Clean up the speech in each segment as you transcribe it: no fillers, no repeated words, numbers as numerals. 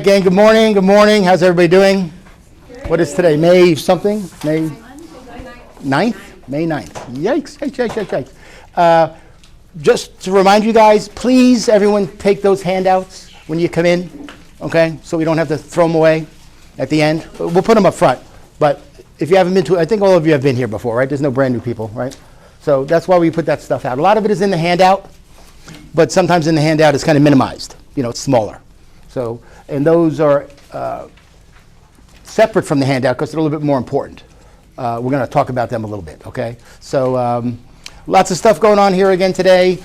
Again, good morning. Good morning. How's everybody doing? What is today? May something? May 9th? May 9th. Yikes. Yikes. Just to remind you guys, please, everyone, take those handouts when you come in, okay? So we don't have to throw them away at the end. We'll put them up front. But if you haven't been to, I think all of you have been here before, right? There's no brand new people, right? So that's why we put that stuff out. A lot of it is in the handout, but sometimes in the handout it's kind of minimized. You know, it's smaller. So, and those are separate from the handout because they're a little bit more important. We're going to talk about them a little bit, okay? So, lots of stuff going on here again today.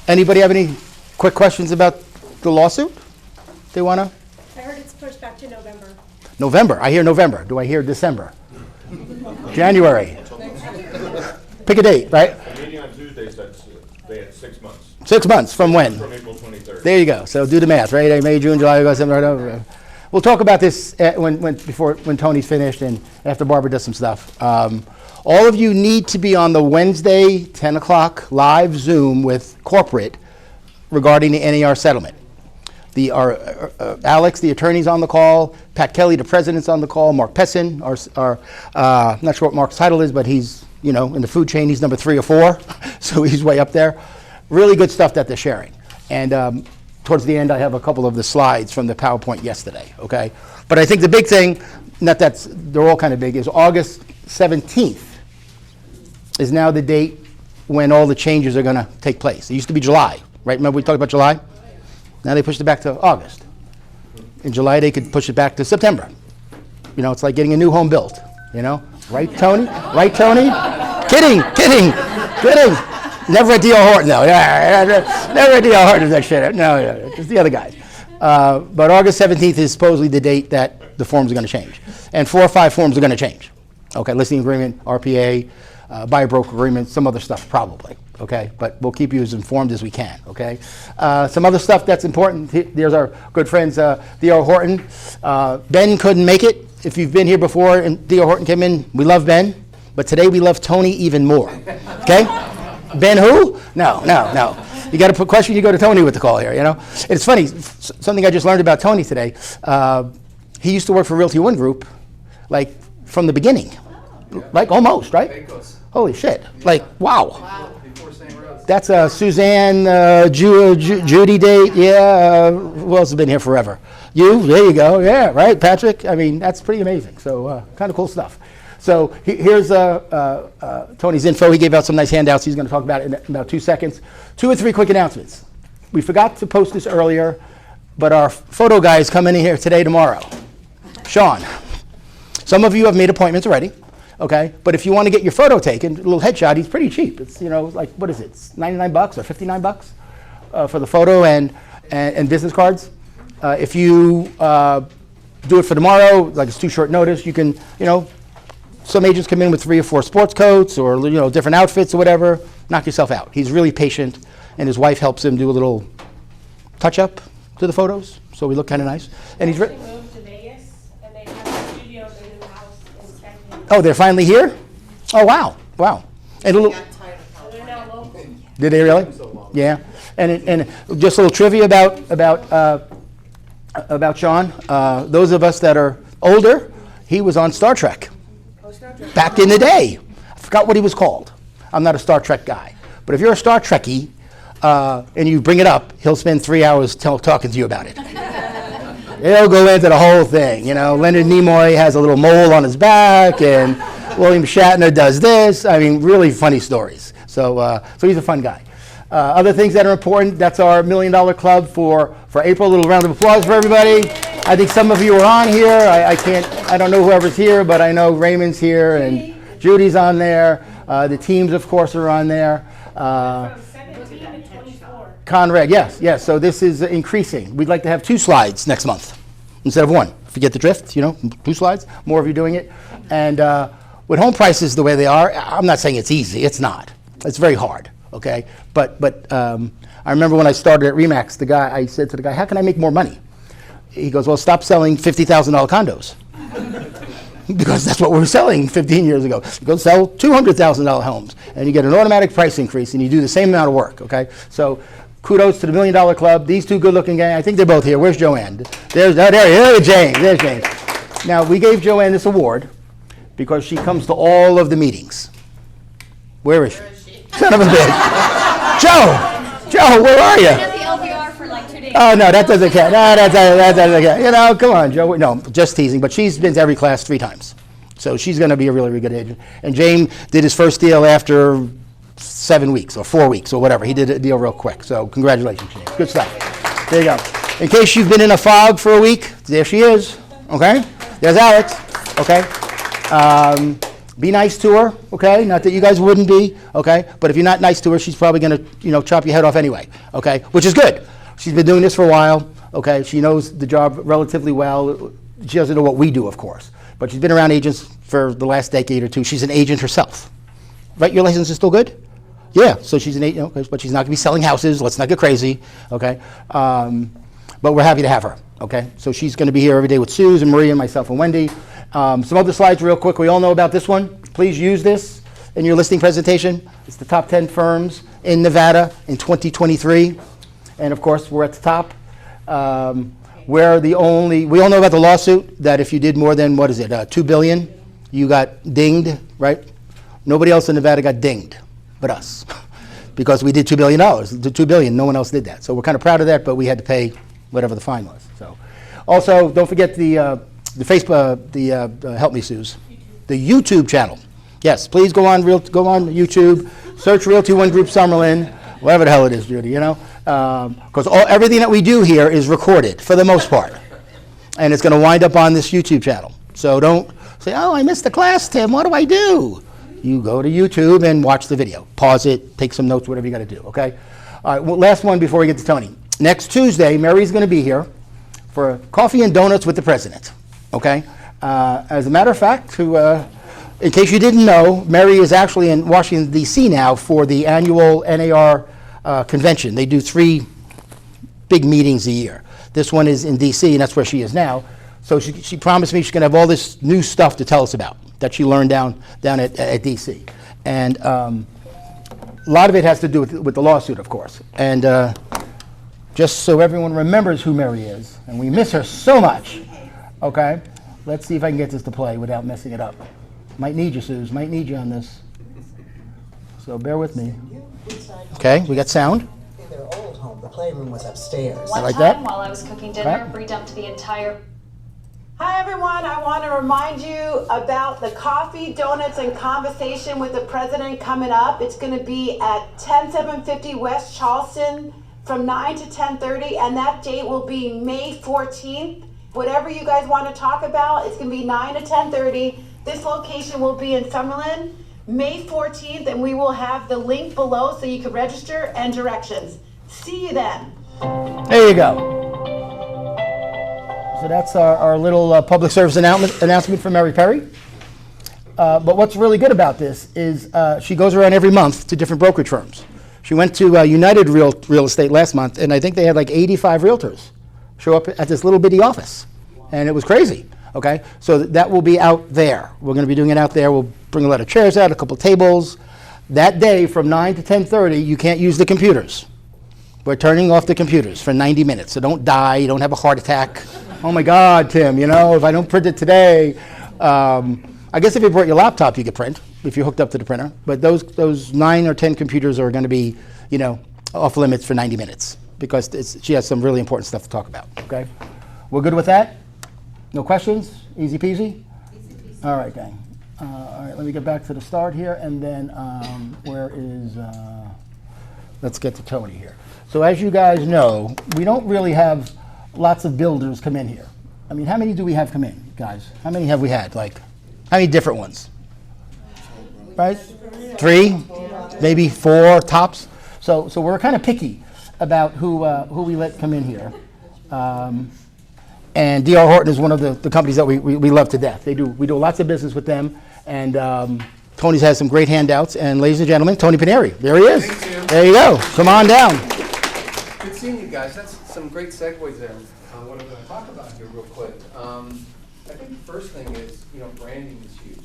Anybody have any quick questions about the lawsuit they want to? I heard it's pushed back to November. November. I hear November. Do I hear December? January. Pick a date, right? The meeting on Tuesday said they had 6 months. 6 months from when? From April 23rd. There you go. So do the math, right? May, June, July, August, September. We'll talk about this when Tony's finished and after Barbara does some stuff. All of you need to be on the Wednesday 10 o'clock live Zoom with corporate regarding the NAR settlement. Alex, the attorney's on the call. Pat Kelly, the president's on the call. Mark Pessin, I'm not sure what Mark's title is, but he's, you know, in the food chain, he's number 3 or 4, so he's way up there. Really good stuff that they're sharing. And towards the end, I have a couple of the slides from the PowerPoint yesterday, okay? But I think the big thing, they're all kind of big, is August 17th is now the date when all the changes are gonna take place. It used to be July, right? Remember we talked about July? Now they pushed it back to August. In July, they could push it back to September. You know, it's like getting a new home built, you know? Right, Tony? Right, Tony? Kidding. Never at D.R. Horton, though. Never at D.R. Horton that shit. No, just the other guys. But August 17th is supposedly the date that the forms are going to change. And 4 or 5 forms are going to change. Okay, listing agreement, RPA, buyer broker agreement, some other stuff probably. Okay, but we'll keep you as informed as we can. Okay, some other stuff that's important. There's our good friends, D.R. Horton. Ben couldn't make it. If you've been here before and D.R. Horton came in, we love Ben. But today we love Tony even more. Okay? Ben who? No. You got to put question, you go to Tony with the call here, you know? It's funny, something I just learned about Tony today. He used to work for Realty One Group, like, from the beginning. Like, almost, right? Holy shit. Like, wow. That's Suzanne, Judy date, yeah. Who else has been here forever? You, there you go, yeah, right, Patrick? I mean, that's pretty amazing. So, kind of cool stuff. So here's Tony's info. He gave out some nice handouts. He's going to talk about it in about 2 seconds. 2 or 3 quick announcements. We forgot to post this earlier, but our photo guy is coming in here today, tomorrow. Sean. Some of you have made appointments already, okay? But if you want to get your photo taken, a little headshot, he's pretty cheap. It's, you know, like, what is it? It's $99 or $59 for the photo and business cards. If you do it for tomorrow, like it's too short notice, you can, you know, some agents come in with 3 or 4 sports coats or, you know, different outfits or whatever. Knock yourself out. He's really patient, and his wife helps him do a little touch-up to the photos, so we look kind of nice. And he's moved to Vegas, and they have a studio in their new house in Spectrum. Oh, they're finally here? Oh, wow. And a little. So they're now local. Did they really? Yeah. And just a little trivia about Sean. Those of us that are older, he was on Star Trek. Back in the day. I forgot what he was called. I'm not a Star Trek guy. But if you're a Star Trekkie and you bring it up, he'll spend 3 hours talking to you about it. He'll go into the whole thing. You know, Leonard Nimoy has a little mole on his back, and William Shatner does this. I mean, really funny stories. So he's a fun guy. Other things that are important, that's our $1 Million Club for April. A little round of applause for everybody. I think some of you are on here. I don't know whoever's here, but I know Raymond's here and Judy's on there. The teams, of course, are on there. From 17 to 24. Conrad, yes. So this is increasing. We'd like to have 2 slides next month instead of 1. If you get the drift, you know, 2 slides, more of you doing it. And with home prices the way they are, I'm not saying it's easy. It's not. It's very hard. Okay, but I remember when I started at Remax, I said to the guy, how can I make more money? He goes, well, stop selling $50,000 condos. Because that's what we were selling 15 years ago. You go sell $200,000 homes, and you get an automatic price increase, and you do the same amount of work, okay? So kudos to the $1 Million Club. These two good-looking guys, I think they're both here. Where's Joanne? There's James. There's James. Now, we gave Joanne this award because she comes to all of the meetings. Where is she? Son of a bitch. Joe, where are you? At the LBR for like 2 days. Oh, no, that doesn't count. No, that doesn't count. You know, come on, Joe. No, just teasing. But she's been to every class 3 times. So she's going to be a really, really good agent. And James did his first deal after 7 weeks or 4 weeks or whatever. He did a deal real quick. So congratulations, James. Good stuff. There you go. In case you've been in a fog for a week, there she is. Okay? There's Alex. Okay? Be nice to her, okay? Not that you guys wouldn't be, okay? But if you're not nice to her, she's probably going to, chop your head off anyway, okay? Which is good. She's been doing this for a while, okay? She knows the job relatively well. She doesn't know what we do, of course. But she's been around agents for the last decade or two. She's an agent herself. Right? Your license is still good? Yeah. So she's an agent, okay, but she's not going to be selling houses. Let's not get crazy, okay? But we're happy to have her, okay? So she's going to be here every day with Suze and Maria and myself and Wendy. Some other slides real quick. We all know about this one. Please use this in your listing presentation. It's the top 10 firms in Nevada in 2023. And of course, we're at the top. We're the only, we all know about the lawsuit that if you did more than, $2 billion, you got dinged, right? Nobody else in Nevada got dinged but us because we did $2 billion. The $2 billion, no one else did that. So we're kind of proud of that, but we had to pay whatever the fine was. So also, don't forget the Facebook, help me, Suze, the YouTube channel. Yes, please go on YouTube, search Realty One Group Summerlin, whatever the hell it is, Judy, because everything that we do here is recorded for the most part, and it's going to wind up on this YouTube channel. So don't say, oh, I missed the class, Tim, what do I do? You go to YouTube and watch the video. Pause it, take some notes, whatever you got to do, okay? All right, well, last one before we get to Tony. Next Tuesday, Mary's going to be here for coffee and donuts with the president, okay? As a matter of fact, in case you didn't know, Mary is actually in Washington, D.C. now for the annual NAR convention. They do 3 big meetings a year. This one is in D.C., and that's where she is now. So she promised me she's going to have all this new stuff to tell us about that she learned down at D.C. And a lot of it has to do with the lawsuit, of course. And just so everyone remembers who Mary is, and we miss her so much, okay? Let's see if I can get this to play without messing it up. Might need you, Suze. Might need you on this. So bear with me. Okay, we got sound. In their old home, the playroom was upstairs. One like time that? while I was cooking dinner, Okay. Bree dumped the entire. Hi everyone, I want to remind you about the coffee, donuts, and conversation with the president coming up. It's going to be at 10750 West Charleston from 9 to 10:30, and that date will be May 14th. Whatever you guys want to talk about, it's going to be 9 to 10:30. This location will be in Summerlin, May 14th, and we will have the link below so you can register and directions. See you then. There you go. So that's our little public service announcement from Mary Perry. But what's really good about this is she goes around every month to different brokerage firms. She went to United Real Estate last month, and I think they had like 85 realtors show up at this little bitty office. And it was crazy, okay? So that will be out there. We're going to be doing it out there. We'll bring a lot of chairs out, a couple tables. That day from 9 to 10:30, you can't use the computers. We're turning off the computers for 90 minutes, so don't die, you don't have a heart attack. Oh my God, Tim, if I don't print it today. I guess if you brought your laptop, you could print, if you're hooked up to the printer. But those 9 or 10 computers are going to be, off limits for 90 minutes because she has some really important stuff to talk about, okay? We're good with that? No questions? Easy peasy? Easy peasy. All right, gang. All right, let me get back to the start here, and then let's get to Tony here. So as you guys know, we don't really have lots of builders come in here. I mean, how many do we have come in, guys? How many have we had? Like, how many different ones? Right? 3, maybe 4 tops. So we're kind of picky about who we let come in here. And D.R. Horton is one of the companies that we love to death. We do lots of business with them, and Tony's has some great handouts. And ladies and gentlemen, Tony Pineri, there he is. Thanks, Tim. There you go. Come on down. Good seeing you guys. That's some great segues there on what I'm going to talk about here real quick. I think the first thing is, branding is huge.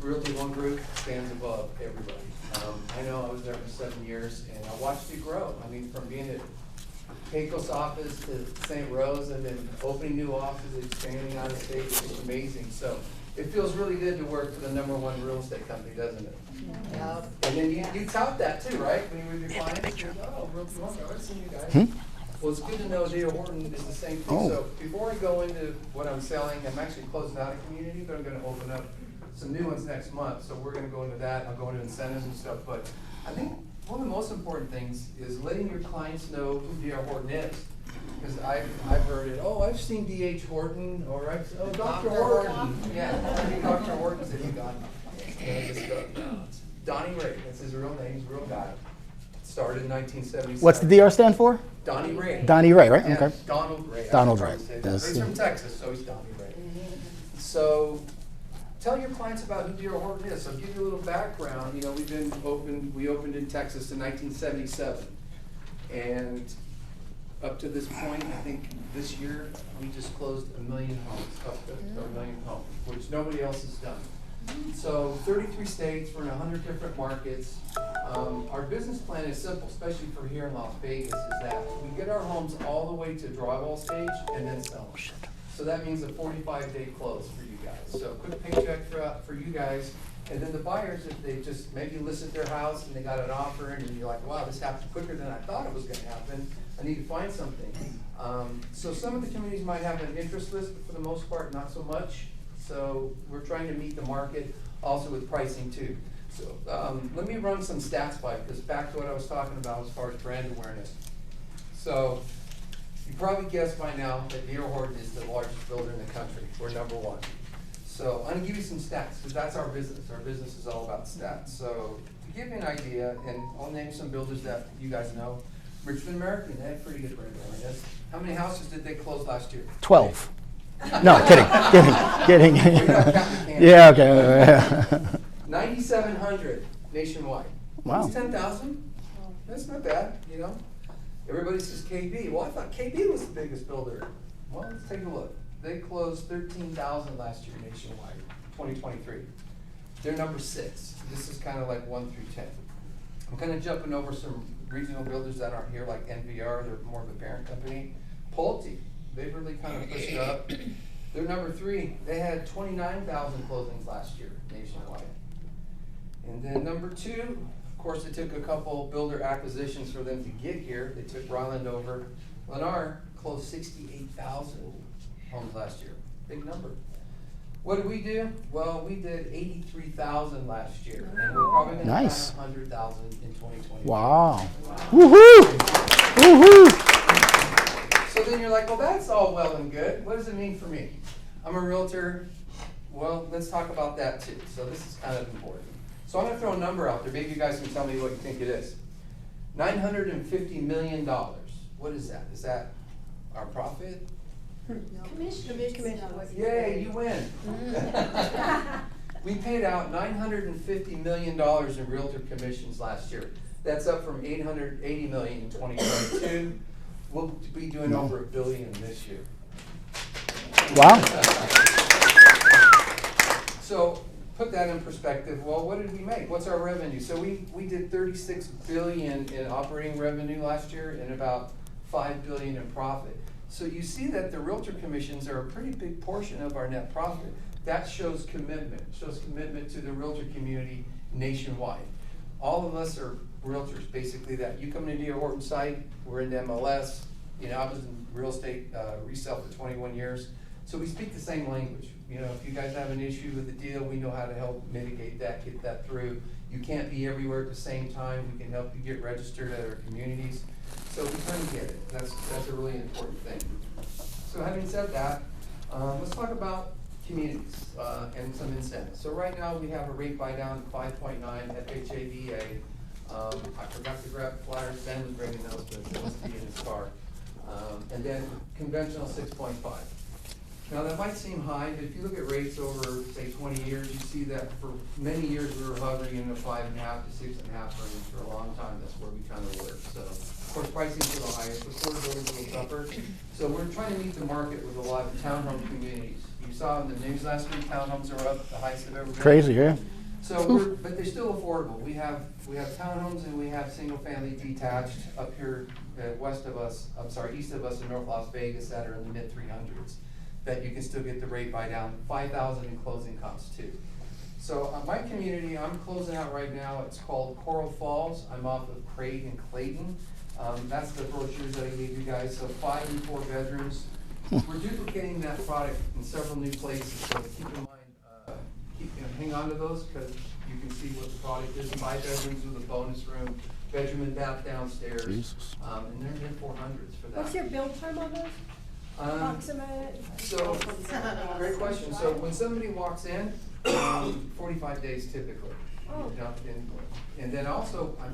Realty One Group stands above everybody. I know I was there for 7 years, and I watched it grow. I mean, from being at Pecos office to St. Rose, and then opening new offices, expanding out of state, it's just amazing. So it feels really good to work for the #1 real estate company, doesn't it? Yep. And then you tout that too, right? When you're with your clients, you go, oh, Realty One, I've seen you guys. Well, it's good to know D.R. Horton is the same thing. Oh. So before I go into what I'm selling, I'm actually closing out a community, but I'm gonna open up some new ones next month. So we're gonna go into that. I'll go into incentives and stuff. But I think one of the most important things is letting your clients know who D.R. Horton is. Because I've heard it, oh, I've seen D.H. Horton, or Dr. Horton. Yeah, Dr. Horton said you got Donnie Ray, that's his real name, he's a real guy. Started in 1977. What's the DR stand for? Donnie Ray. Donnie Ray, right? Yeah, Okay. Donald Ray. Donald I Ray. was trying to say that. Yes. He's from Texas, so he's Donnie Ray. So tell your clients about who D.R. Horton is. So I'll give you a little background. You know, we opened in Texas in 1977. And up to this point, I think this year, we just closed 1 million homes, up to 1 million homes, which nobody else has done. So 33 states, we're in 100 different markets. Our business plan is simple, especially for here in Las Vegas, is that we get our homes all the way to drywall stage and then sell them. So that means a 45-day close for you guys. So quick paycheck for you guys. And then the buyers, if they just maybe listed their house and they got an offer and you're like, wow, this happened quicker than I thought it was gonna happen, I need to find something. So some of the communities might have an interest list, but for the most part, not so much. So we're trying to meet the market also with pricing too. So let me run some stats by you, because back to what I was talking about as far as brand awareness. So you probably guessed by now that D.R. Horton is the largest builder in the country. We're #1. So I'm gonna give you some stats, because that's our business. Our business is all about stats. So to give you an idea, and I'll name some builders that you guys know. Richmond American, they had pretty good brand awareness. How many houses did they close last year? 12. No, kidding. We're not counting Canada. Yeah, okay. 9,700 nationwide. Wow. That's 10,000. That's not bad, you know. Everybody says KB. Well, I thought KB was the biggest builder. Well, let's take a look. They closed 13,000 last year nationwide, 2023. They're #6. This is kind of like 1 through 10. I'm kind of jumping over some regional builders that aren't here, like NVR. They're more of a parent company. Pulte, they've really kind of pushed up. They're #3. They had 29,000 closings last year nationwide. And then #2, of course, it took a couple builder acquisitions for them to get here. They took Ryland over. Lennar closed 68,000 homes last year. Big number. What did we do? Well, we did 83,000 last year, and we're probably going to Nice. find 100,000 in 2020. Wow. Woohoo! Woohoo! So then you're like, well, that's all well and good. What does it mean for me? I'm a realtor. Well, let's talk about that too. So this is kind of important. So I'm going to throw a number out there. Maybe you guys can tell me what you think it is. $950 million. What is that? Is that our profit? Commission. Yay, you win. We paid out $950 million in realtor commissions last year. That's up from $880 million in 2022. We'll be doing over $1 billion this year. Wow. So put that in perspective. Well, what did we make? What's our revenue? So we did $36 billion in operating revenue last year and about $5 billion in profit. So you see that the realtor commissions are a pretty big portion of our net profit. That shows commitment. Shows commitment to the realtor community nationwide. All of us are realtors, basically. That you come into your Horton site, we're in MLS. You know, I was in real estate resale for 21 years. So we speak the same language. You know, if you guys have an issue with the deal, we know how to help mitigate that, get that through. You can't be everywhere at the same time. We can help you get registered at our communities. So we kind of get it. That's a really important thing. So having said that, let's talk about communities and some incentives. So right now we have a rate buy down 5.9 FHA VA. I forgot to grab flyers. Ben was bringing those, but it must be in his car. And then conventional 6.5. Now, that might seem high, but if you look at rates over, say, 20 years, you see that for many years, we were hovering in the 5.5 to 6.5 range for a long time. That's where we kind of were. So, of course, pricing's a little higher, affordability's a little tougher. So we're trying to meet the market with a lot of townhome communities. You saw in the news last week, townhomes are up, the highest they've ever been. Crazy, yeah. So but they're still affordable. We have townhomes and we have single-family detached up here east of us in North Las Vegas that are in the mid-300s. That you can still get the rate buy down, $5,000 in closing costs too. So my community, I'm closing out right now. It's called Coral Falls. I'm off of Craig and Clayton. That's the brochures that I gave you guys. So 5 and 4 bedrooms. We're duplicating that product in several new places. So keep in mind, hang on to those because you can see what the product is. 5 bedrooms with a bonus room, bedroom and bath downstairs. Jesus. And they're in 400s for that. What's your build time on those? Approximate? So, great question. So when somebody walks in, 45 days typically. Oh. And then also, I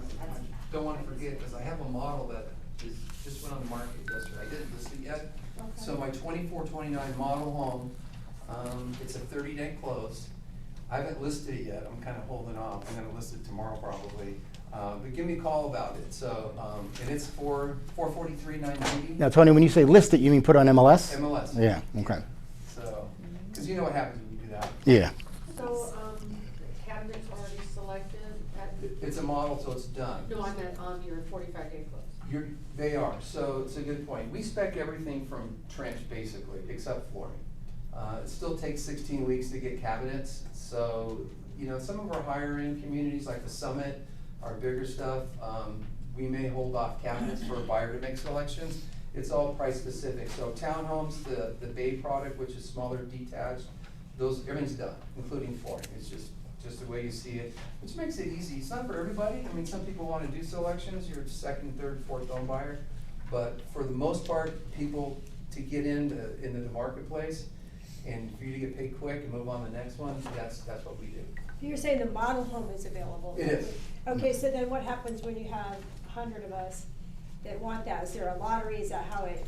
don't want to forget, because I have a model that just went on the market yesterday. I didn't list it yet. Okay. So my 2429 model home, it's a 30-day close. I haven't listed it yet. I'm kind of holding off. I'm going to list it tomorrow probably. But give me a call about it. So, and it's for $443,990. Now, Tony, when you say list it, you mean put on MLS? MLS. Yeah, okay. So, because you know what happens when you do that. Yeah. So, the cabinet's already selected at, It's a model, so it's done. no, I meant on your 45-day close. They are, so it's a good point. We spec everything from trench basically, except flooring. It still takes 16 weeks to get cabinets, so, some of our higher end communities like the Summit, our bigger stuff, we may hold off cabinets for a buyer to make selections. It's all price specific, so townhomes, the Bay product, which is smaller detached, everything's done, including flooring. It's just the way you see it, which makes it easy. It's not for everybody. I mean, some people want to do selections, you're second, third, fourth home buyer. But for the most part, people to get into the marketplace and for you to get paid quick and move on to the next one, that's what we do. You're saying the model home is available? It is. Okay, so then what happens when you have 100 of us that want that? Is there a lottery? Is that how it?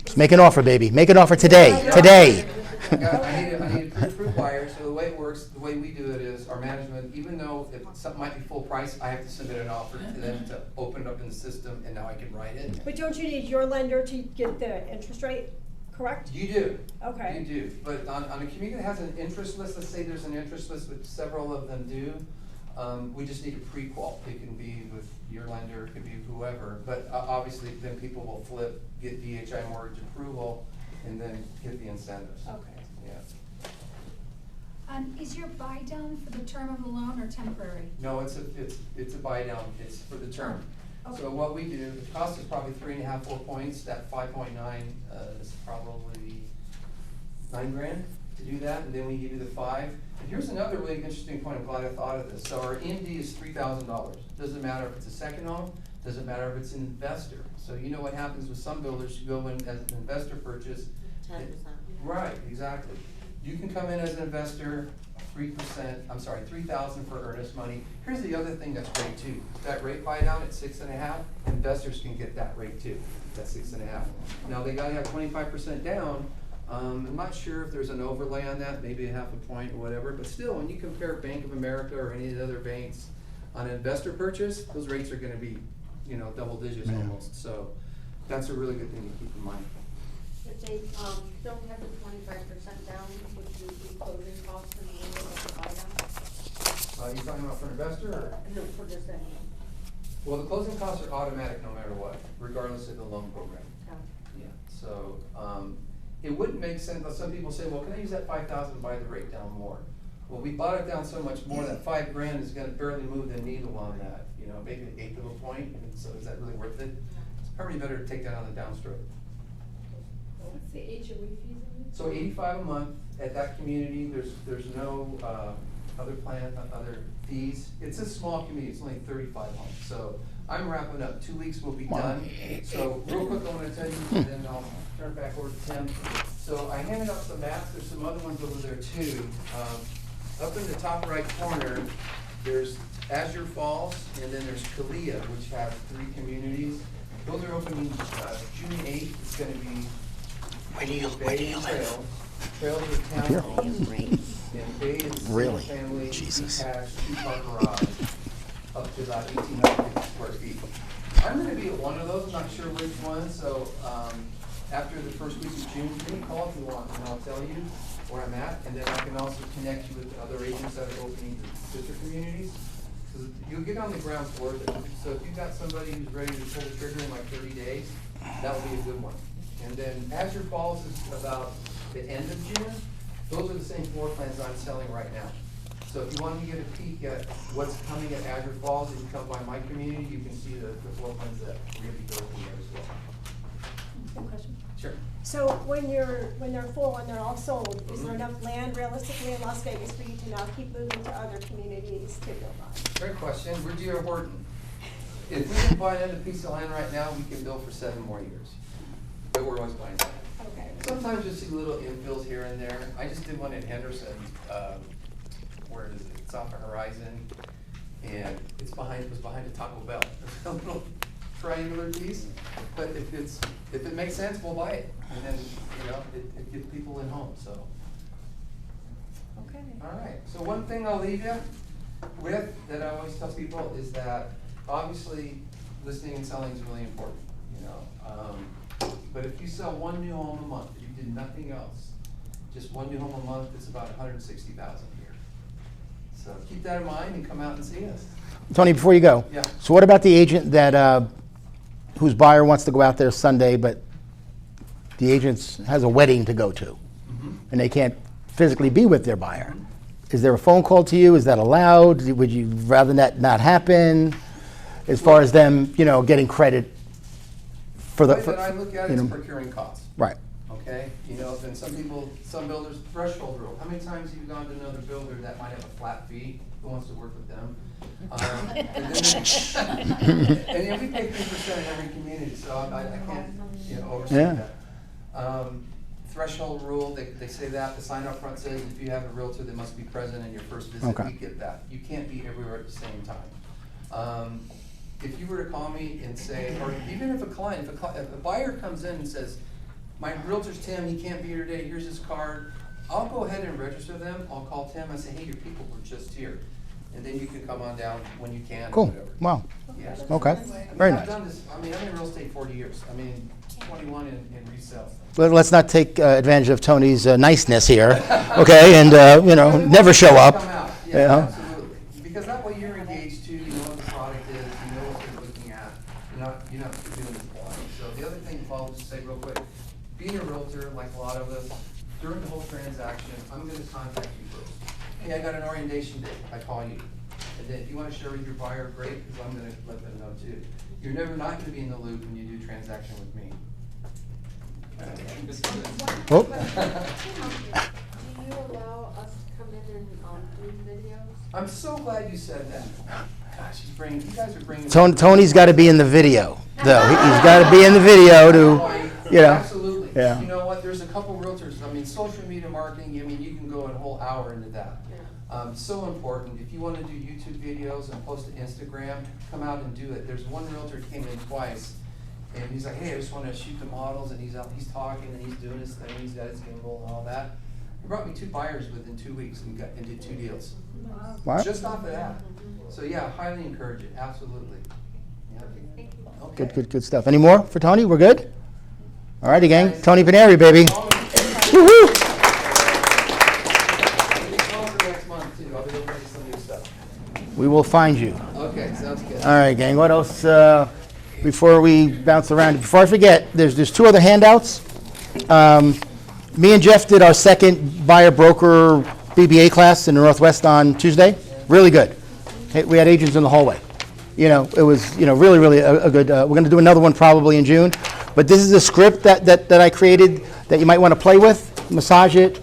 Just make an offer, baby. Make an offer today. Today. I need a pre-approved buyer, so the way it works, the way we do it is our management, even though if something might be full price, I have to submit an offer to them to open it up in the system and now I can write it. But don't you need your lender to get the interest rate, correct? You do. Okay. You do, but on a community that has an interest list, let's say there's an interest list, which several of them do, we just need a pre-qual. It can be with your lender, it could be whoever, but obviously then people will flip, get DHI mortgage approval, and then get the incentives. Okay. Yeah. Is your buy down for the term of the loan or temporary? No, it's a buy down, it's for the term. Okay. So what we do, the cost is probably 3.5, 4 points, that 5.9 is probably $9,000 to do that, and then we give you the 5. And here's another really interesting point, I'm glad I thought of this. So our MD is $3,000. Doesn't matter if it's a second home, doesn't matter if it's an investor. So you know what happens with some builders, you go in as an investor purchase. 10%. Right, exactly. You can come in as an investor, 3,000 for earnest money. Here's the other thing that's great too. That rate buy down at 6.5, investors can get that rate too, that 6.5. Now they gotta have 25% down. I'm not sure if there's an overlay on that, maybe a 0.5 point or whatever, but still, when you compare Bank of America or any of the other banks on an investor purchase, those rates are gonna be, double digits almost. So that's a really good thing to keep in mind. If they, don't have the 25% down, would you be closing costs in the middle of the buy down? You talking about for an investor or? No, for just anyone. Well, the closing costs are automatic no matter what, regardless of the loan program. Okay. Yeah, so, it wouldn't make sense, some people say, well, can I use that 5,000 to buy the rate down more? Well, we bought it down so much more that $5,000 is gonna barely move the needle on that, maybe 1/8 of a point, and so is that really worth it? It's probably better to take that on the downstroke. What's the HOA fees on it? So 85 a month at that community, there's no, other fees. It's a small community, it's only 35 homes, so I'm wrapping up, 2 weeks will be done. So real quick, I wanna tell you, and then I'll turn it back over to Tim. So I handed out some maps, there's some other ones over there too. Up in the top right corner, there's Azure Falls, and then there's Kalia, which has 3 communities. Those are opening June 8th, it's gonna be. Where do you live? trails with townhomes, and A is Really? single-family, Jesus. detached, two-car garage, up to about 1,850 square feet. I'm gonna be at one of those, I'm not sure which one, so, after the first week of June, give me a call if you want, and I'll tell you where I'm at, and then I can also connect you with other agents that are opening sister communities. Because you'll get on the ground floor, so if you've got somebody who's ready to pull the trigger in like 30 days, that would be a good one. And then Azure Falls is about the end of June. Those are the same floor plans I'm selling right now. So if you want to get a peek at what's coming at Azure Falls, if you come by my community, you can see the floor plans that we're going to be building there as well. Good question. Sure. So when they're full and they're all sold, is there enough land realistically in Las Vegas for you to now keep moving to other communities to build on? Great question. We're D.R. Horton. If we can buy another piece of land right now, we can build for 7 more years. But we're always buying land. Okay. Sometimes you'll see little infills here and there. I just did one in Henderson, where is it? It's off of Horizon, and it was behind a Taco Bell. A little triangular piece, but if it makes sense, we'll buy it. And then, it gets people in home, so. Okay. All right, so one thing I'll leave you with that I always tell people is that obviously listing and selling is really important, but if you sell one new home a month, if you did nothing else, just one new home a month, it's about 160,000 a year. So keep that in mind and come out and see us. Tony, before you go. Yeah. So what about the agent that, whose buyer wants to go out there Sunday, but the agent has a wedding to go to, and they can't physically be with their buyer? Is there a phone call to you? Is that allowed? Would you rather that not happen? As far as them, getting credit for the. The way that I look at it is procuring costs. Right. Okay, then some builders, threshold rule. How many times have you gone to another builder that might have a flat fee, who wants to work with them? And then we pay 3% in every community, so I can't, oversee that. Threshold rule, they say that, the sign up front says if you have a realtor that must be present in your first visit, Okay. we get that. You can't be everywhere at the same time. If you were to call me and say, or even if if a buyer comes in and says, my realtor's Tim, he can't be here today, here's his card, I'll go ahead and register them. I'll call Tim and say, hey, your people were just here. And then you can come on down when you can. Cool. Whatever. Wow. Yeah. Okay. I mean, Very I've nice. done this, I'm in real estate 40 years. 21 in resale. Let's not take advantage of Tony's niceness here, okay? And never show up. Come out. you Yeah, know? absolutely. Because that way you're engaged too, you know what the product is, you know what you're looking at. You're not doing this blind. So the other thing, Paul, will just say real quick, being a realtor, like a lot of us, during the whole transaction, I'm gonna contact you first. Hey, I got an orientation date, I call you. And then if you wanna share with your buyer, great, because I'm gonna let them know too. You're never not gonna be in the loop when you do transaction with me. Oh. Do you allow us to come in and do videos? I'm so glad you said that. Gosh, you guys are bringing. Tony's got to be in the video, though. He's got to be in the video to, Absolutely. Yeah. You know what, there's a couple realtors, social media marketing, you can go a whole hour into that. So important. If you want to do YouTube videos and post to Instagram, come out and do it. There's one realtor came in twice, and he's like, hey, I just want to shoot the models, and he's talking, and he's doing his thing, he's got his gimbal and all that. He brought me 2 buyers within 2 weeks and did 2 deals. Wow. Just off of that. So yeah, highly encourage it, absolutely. Yeah. Okay. Good stuff. Any more for Tony? We're good? All righty, gang. Tony Paneri, baby. Woo-hoo! Next month too. I'll be looking at some new stuff. We will find you. Okay, sounds good. All right, gang. What else? Before we bounce around, before I forget, there's 2 other handouts. Me and Jeff did our second buyer broker BBA class in the Northwest on Tuesday. Really good. Hey, we had agents in the hallway. It was really a good. We're going to do another one probably in June. But this is a script that I created that you might want to play with, massage it,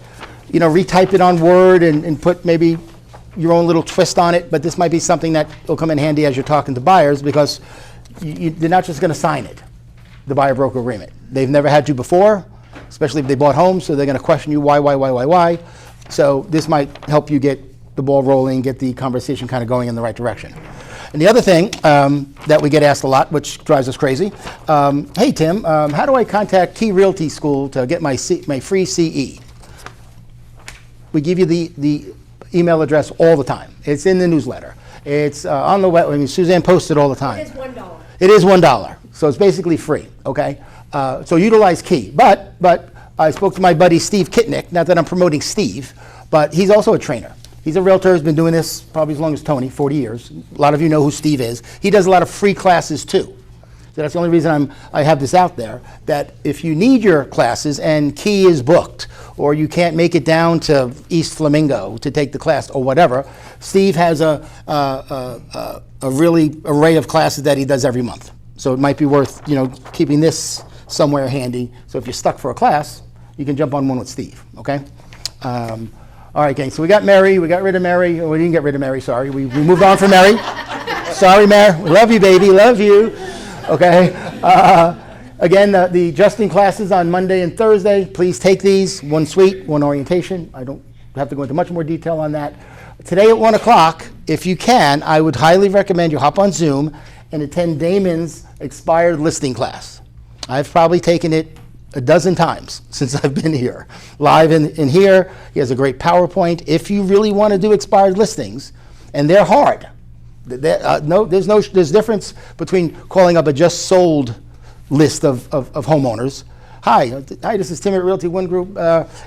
retype it on Word and put maybe your own little twist on it. But this might be something that will come in handy as you're talking to buyers, because they're not just going to sign it, the buyer broker agreement. They've never had to before, especially if they bought homes, so they're going to question you why. So this might help you get the ball rolling, get the conversation kind of going in the right direction. And the other thing that we get asked a lot, which drives us crazy, hey Tim, how do I contact Key Realty School to get my free CE? we give you the email address all the time. It's in the newsletter. It's on the web. I mean, Suzanne posts it all the time. It is $1. It is $1, so it's basically free, okay? So utilize Key. But I spoke to my buddy Steve Kitnick, not that I'm promoting Steve, but he's also a trainer. He's a realtor, has been doing this probably as long as Tony, 40 years. A lot of you know who Steve is. He does a lot of free classes too. So that's the only reason I have this out there, that if you need your classes and Key is booked, or you can't make it down to East Flamingo to take the class or whatever, Steve has a really array of classes that he does every month. So it might be worth, keeping this somewhere handy. So if you're stuck for a class, you can jump on one with Steve, okay? All right, gang, so we got Mary, we got rid of Mary. Oh, we didn't get rid of Mary, sorry. We moved on from Mary. Sorry, Mary, we love you, baby, love you. Okay, again, the Justin classes on Monday and Thursday, please take these, one suite, one orientation. I don't have to go into much more detail on that. Today at 1 o'clock, if you can, I would highly recommend you hop on Zoom and attend Damon's expired listing class. I've probably taken it a dozen times since I've been here. Live in here, he has a great PowerPoint. If you really want to do expired listings, and they're hard, there's difference between calling up a just sold list of homeowners. Hi, this is Tim at Realty One Group,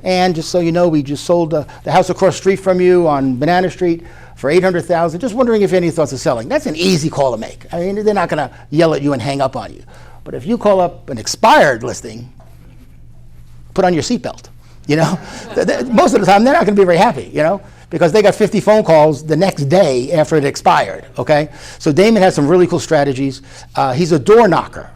and just so you know, we just sold the house across the street from you on Banana Street for $800,000. Just wondering if you have any thoughts of selling. That's an easy call to make. I mean, they're not going to yell at you and hang up on you. But if you call up an expired listing, put on your seatbelt. Most of the time they're not going to be very happy. Because they got 50 phone calls the next day after it expired, okay? So Damon has some really cool strategies. He's a door knocker.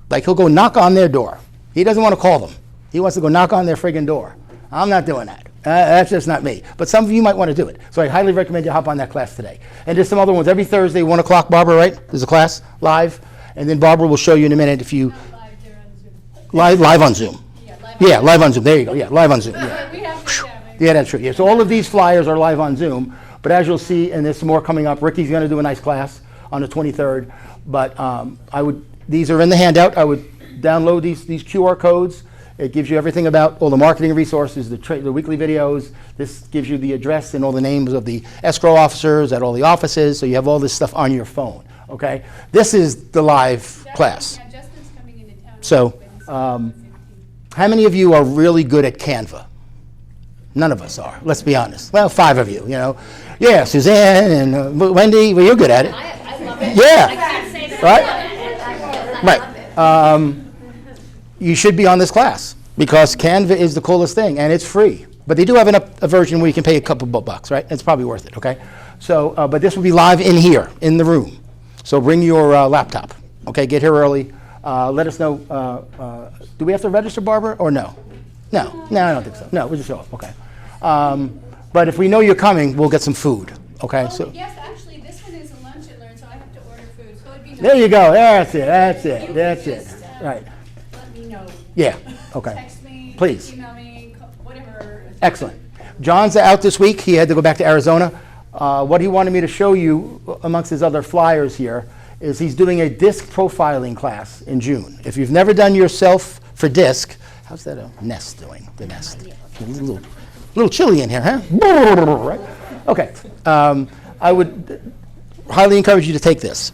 Like, he'll go knock on their door. He doesn't want to call them. He wants to go knock on their friggin' door. I'm not doing that. That's just not me. But some of you might want to do it. So I highly recommend you hop on that class today. And there's some other ones. Every Thursday, 1 o'clock, Barbara, right? There's a class live. And then Barbara will show you in a minute if you... Not live, they're on Zoom. Live on Zoom. Yeah, Live on Zoom. There you go. Yeah, live on Zoom. Yeah. We have to Yeah, that's true. Yeah, so all of these flyers are live on Zoom, but as you'll see, and there's some more coming up. Ricky's going to do a nice class on the 23rd, but these are in the handout. I would download these QR codes. It gives you everything about all the marketing resources, the weekly videos. This gives you the address and all the names of the escrow officers at all the offices, so you have all this stuff on your phone. Okay, this is the live class. Yeah, Justin's coming into town. So, how many of you are really good at Canva? None of us are, let's be honest. Well, 5 of you, Yeah, Suzanne and Wendy, well, you're good at it. I love it. Yeah. I can't say that. Right. You should be on this class because Canva is the coolest thing and it's free. But they do have a version where you can pay a couple bucks, right? It's probably worth it, okay? So, but this will be live in here, in the room. So bring your laptop, okay? Get here early. Let us know. Do we have to register, Barbara, or no? No, I don't think so. No, we'll just show up, okay. But if we know you're coming, we'll get some food, okay? Oh, yes, actually, this one is a lunch and learn, so I have to order food, so it'd be nice. There you go. That's it. Just, Right. let me know. Yeah, okay. Text me, Please. email me, whatever. Excellent. John's out this week. He had to go back to Arizona. What he wanted me to show you, amongst his other flyers here, is he's doing a disc profiling class in June. If you've never done yourself for disc, how's that Nest doing? The Nest. A little chilly in here, huh? Right? Okay. I would highly encourage you to take this.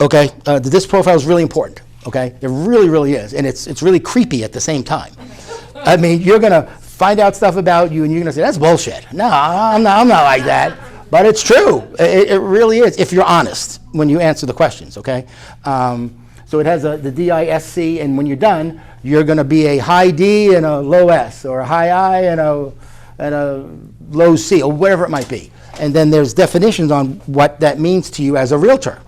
Okay. The disc profile is really important. Okay. It really, really is, and it's really creepy at the same time. I mean, you're gonna find out stuff about you, and you're gonna say that's bullshit. No, I'm not like that. But it's true. It really is, if you're honest when you answer the questions, okay? So it has the DISC, and when you're done, you're going to be a high D and a low S, or a high I and a low C, or whatever it might be. And then there's definitions on what that means to you as a realtor.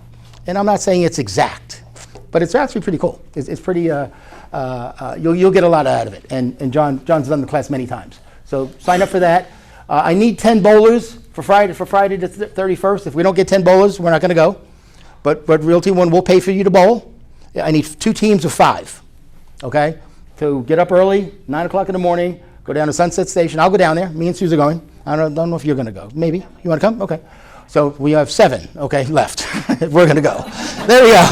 And I'm not saying it's exact, but it's actually pretty cool. It's pretty, you'll get a lot out of it. And John's done the class many times. So sign up for that. I need 10 bowlers for Friday the 31st. If we don't get 10 bowlers, we're not going to go. But Realty One will pay for you to bowl. I need 2 teams of 5. Okay? So get up early, 9 o'clock in the morning, go down to Sunset Station. I'll go down there. Me and Suze are going. I don't know if you're going to go. Maybe. You want to come? Okay. So we have 7, okay, left. We're going to go. There we go.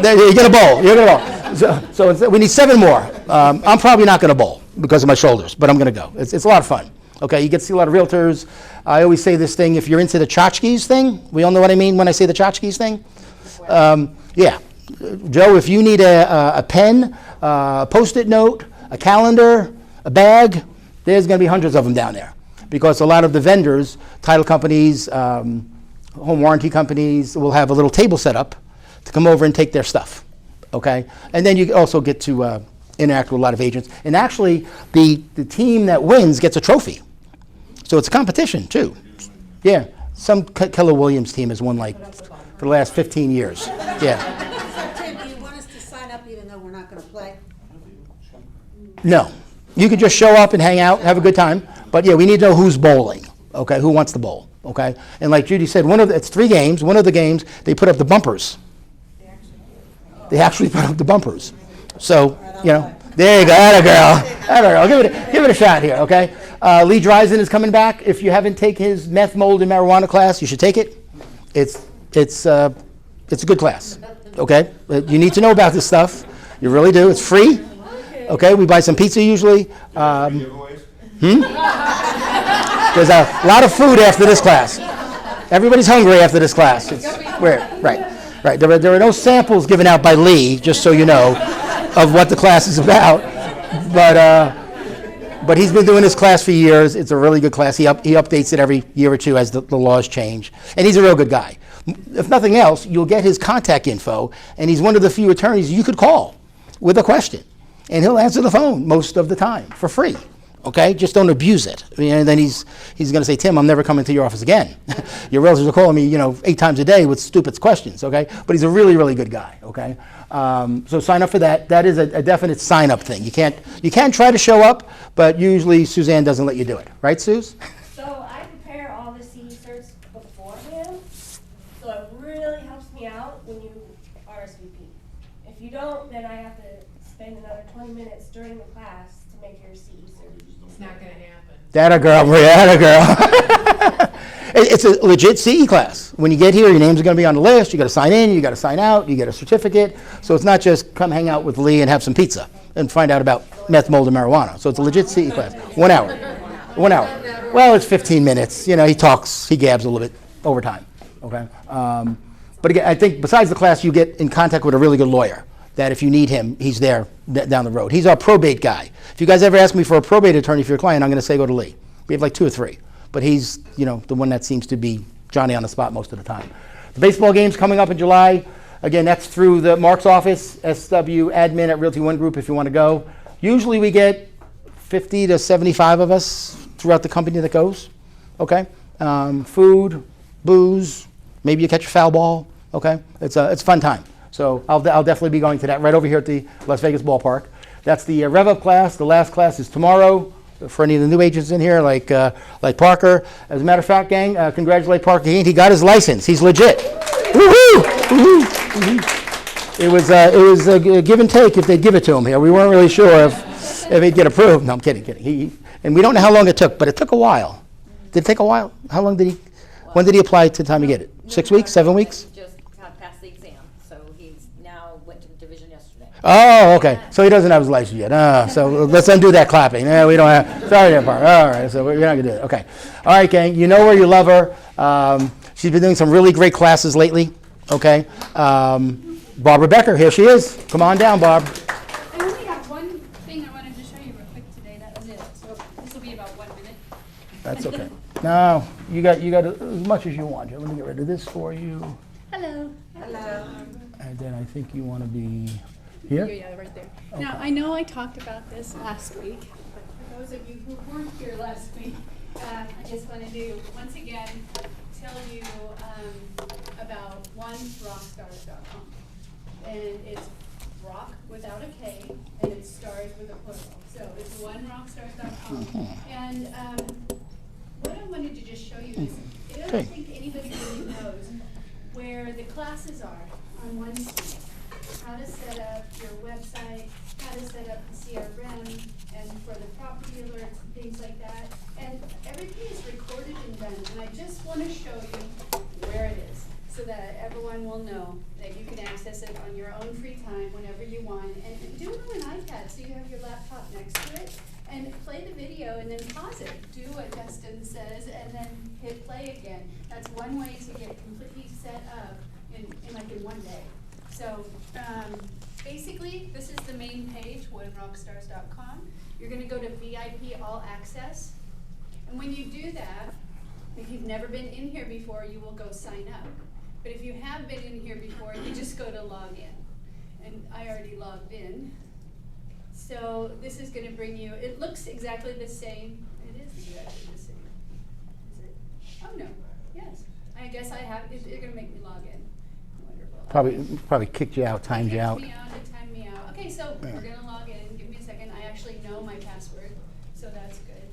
You're going to bowl. You're going to bowl. So we need 7 more. I'm probably not going to bowl because of my shoulders, but I'm going to go. It's a lot of fun. Okay, you get to see a lot of realtors. I always say this thing, if you're into the tchotchkes thing, we all know what I mean when I say the tchotchkes thing? Yeah. Joe, if you need a pen, a Post-it note, a calendar, a bag, there's going to be hundreds of them down there. Because a lot of the vendors, title companies, home warranty companies, will have a little table set up to come over and take their stuff. Okay? And then you also get to interact with a lot of agents. And actually, the team that wins gets a trophy. So it's a competition, too. Yeah. Some Keller Williams team has won, like, for the last 15 years. Yeah. So Tim, do you want us to sign up even though we're not gonna play? No. You can just show up and hang out, have a good time. But yeah, we need to know who's bowling, okay? Who wants to bowl, okay? And like Judy said, it's 3 games. One of the games, they put up the bumpers. They actually put up the bumpers. So, you know, there you go. Atta girl. Atta girl. Give it a shot here, okay? Lee Dreisen is coming back. If you haven't taken his meth, mold, and marijuana class, you should take it. It's a good class, okay? You need to know about this stuff. You really do. It's free, okay? We buy some pizza usually. There's a lot of food after this class. Everybody's hungry after this class. Right. There are no samples given out by Lee, just so you know, of what the class is about. But he's been doing this class for years. It's a really good class. He updates it every year or two as the laws change. And he's a real good guy. If nothing else, you'll get his contact info, and he's one of the few attorneys you could call with a question. And he'll answer the phone most of the time for free. Okay, just don't abuse it. And then he's going to say, Tim, I'm never coming to your office again. Your realtors are calling me, 8 times a day with stupid questions. Okay, but he's a really, really good guy. Okay, so sign up for that. That is a definite sign-up thing. You can try to show up, but usually Suzanne doesn't let you do it. Right, Suze? So I prepare all the CE certs beforehand, so it really helps me out when you RSVP. If you don't, then I have to spend another 20 minutes during the class to make your CE cert. It's not gonna happen. That girl, Maria, that girl. It's a legit CE class. When you get here, your name's going to be on the list. You got to sign in, you got to sign out, you get a certificate. So it's not just come hang out with Lee and have some pizza and find out about meth, mold, and marijuana. So it's a legit CE class. 1 hour. 1 hour. Well, it's 15 minutes. He talks, he gabs a little bit over time. Okay. But again, I think besides the class, you get in contact with a really good lawyer. That if you need him, he's there down the road. He's our probate guy. If you guys ever ask me for a probate attorney for your client, I'm going to say go to Lee. We have like 2 or 3. But he's, the one that seems to be Johnny on the spot most of the time. The baseball game's coming up in July. Again, that's through the Mark's office, SW admin at Realty One Group if you want to go. Usually we get 50 to 75 of us throughout the company that goes. Okay? Food, booze, maybe you catch a foul ball. Okay? It's a fun time. So I'll definitely be going to that right over here at the Las Vegas ballpark. That's the Rev Up class. The last class is tomorrow for any of the new agents in here, like Parker. As a matter of fact, gang, congratulate Parker. He got his license. He's legit. Woohoo! Woohoo! It was a give and take if they'd give it to him here. We weren't really sure if he'd get approved. No, I'm kidding. And we don't know how long it took, but it took a while. Did it take a while? How long when did he apply to the time to get it? 6 weeks? 7 weeks? Passed the exam, so he's now went to the division yesterday. Oh, okay. So he doesn't have his license yet. So let's undo that clapping. We don't have. Sorry, that part. All right. So we're not gonna do it. Okay. All right, gang. You know where you love her. She's been doing some really great classes lately. Okay. Barbara Becker, here she is. Come on down, Barb. I only have one thing I wanted to show you real quick today. That was it. So this will be about 1 minute. That's okay. No, you got as much as you want. Let me get rid of this for you. Hello. And then I think you want to be here. Yeah, right there. Now, I know I talked about this last week, but for those of you who weren't here last week, I just want to once again tell you about onerockstars.com. And it's rock without a K, and it's stars with a plural. So it's onerockstars.com. And what I wanted to just show you is, I don't think anybody really knows where the classes are on one sheet. How to set up your website, how to set up the CRM, and for the property alerts and things like that. And everything is recorded and done. And I just want to show you where it is so that everyone will know that you can access it on your own free time whenever you want. And do it on an iPad so you have your laptop next to it. And play play the video and then pause it. Do what Justin says and then hit play again. That's one way to get completely set up in one day. So basically, this is the main page, onerockstars.com. You're going to go to VIP All Access. And when you do that, if you've never been in here before, you will go sign up. But if you have been in here before, you just go to log in. And I already logged in. So this is going to bring you, it looks exactly the same. It is exactly the same. Is it? Oh, no. Yes. I guess I have, they're going to make me log in. Wonderful. Probably kicked you out, timed you out. It timed me out. Okay, so we're going to log in. Give me a second. I actually know my password, so that's good.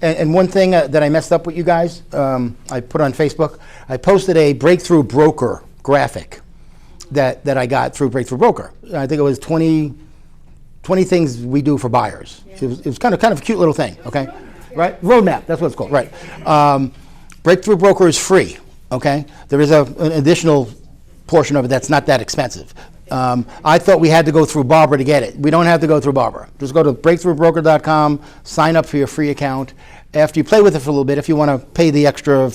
And one thing that I messed up with you guys, I put on Facebook, I posted a Breakthrough Broker graphic that I got through Breakthrough Broker. I think it was 20 things we do for buyers. It was kind of a cute little thing, okay? Right? Roadmap, that's what it's called, right. Breakthrough Broker is free, okay? There is an additional portion of it that's not that expensive. I thought we had to go through Barbara to get it. We don't have to go through Barbara. Just go to breakthroughbroker.com, sign up for your free account. After you play with it for a little bit, if you want to pay the extra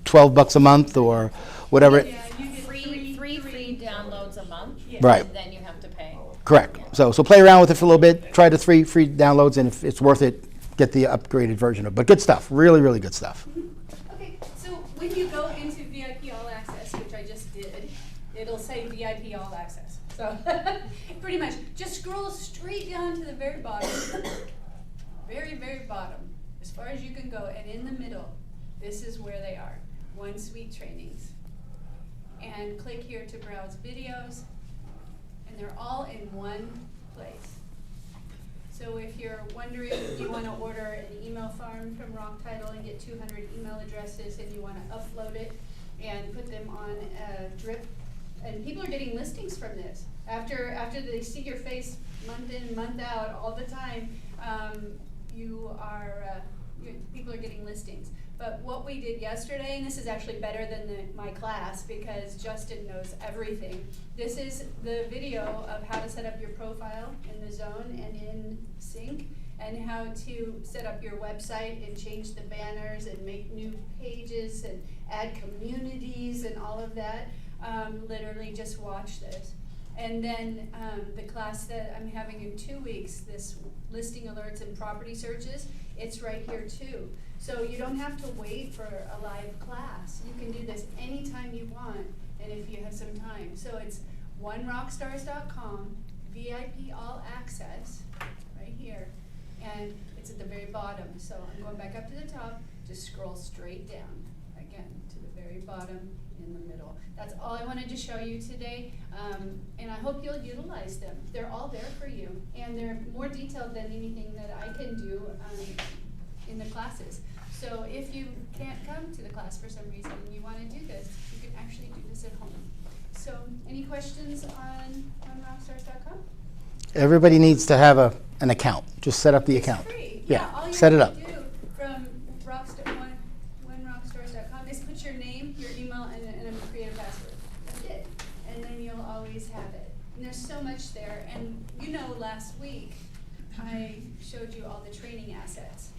$12 a month or whatever. Yeah, you get free downloads a month. Right. And then you have to pay. Correct. So play around with it for a little bit, try the free downloads, and if it's worth it, get the upgraded version of it. But good stuff, really, really good stuff. Okay, so when you go into VIP All Access, which I just did, it'll say VIP All Access. So pretty much, just scroll straight down to the very bottom, very, very bottom, as far as you can go, and in the middle, this is where they are, One Suite Trainings. And click here to browse videos, and they're all in one place. So if you're wondering, you want to order an email farm from Rock Title and get 200 email addresses, and you want to upload it and put them on a drip, and people are getting listings from this. After they see your face month in, month out, all the time, people are getting listings. But what we did yesterday, and this is actually better than my class because Justin knows everything. This is the video of how to set up your profile in the Zone and in Sync, and how to set up your website and change the banners and make new pages and add communities and all of that. Literally just watch this. And then the class that I'm having in 2 weeks, this listing alerts and property searches, it's right here too. So you don't have to wait for a live class. You can do this anytime you want and if you have some time. So it's onerockstars.com, VIP All Access, right here. And it's at the very bottom. So I'm going back up to the top, just scroll straight down again to the very bottom in the middle. That's all I wanted to show you today, and I hope you'll utilize them. They're all there for you, and they're more detailed than anything that I can do in the classes. So if you can't come to the class for some reason and you want to do this, you can actually do this at home. So any questions on rockstars.com? Everybody needs to have an account. Just set up the account. It's free. Yeah, all you set it have up. to do from onerockstars.com is put your name, your email, and create a password. That's it. And then you'll always have it. And there's so much there. And you know, last week I showed you all the training assets.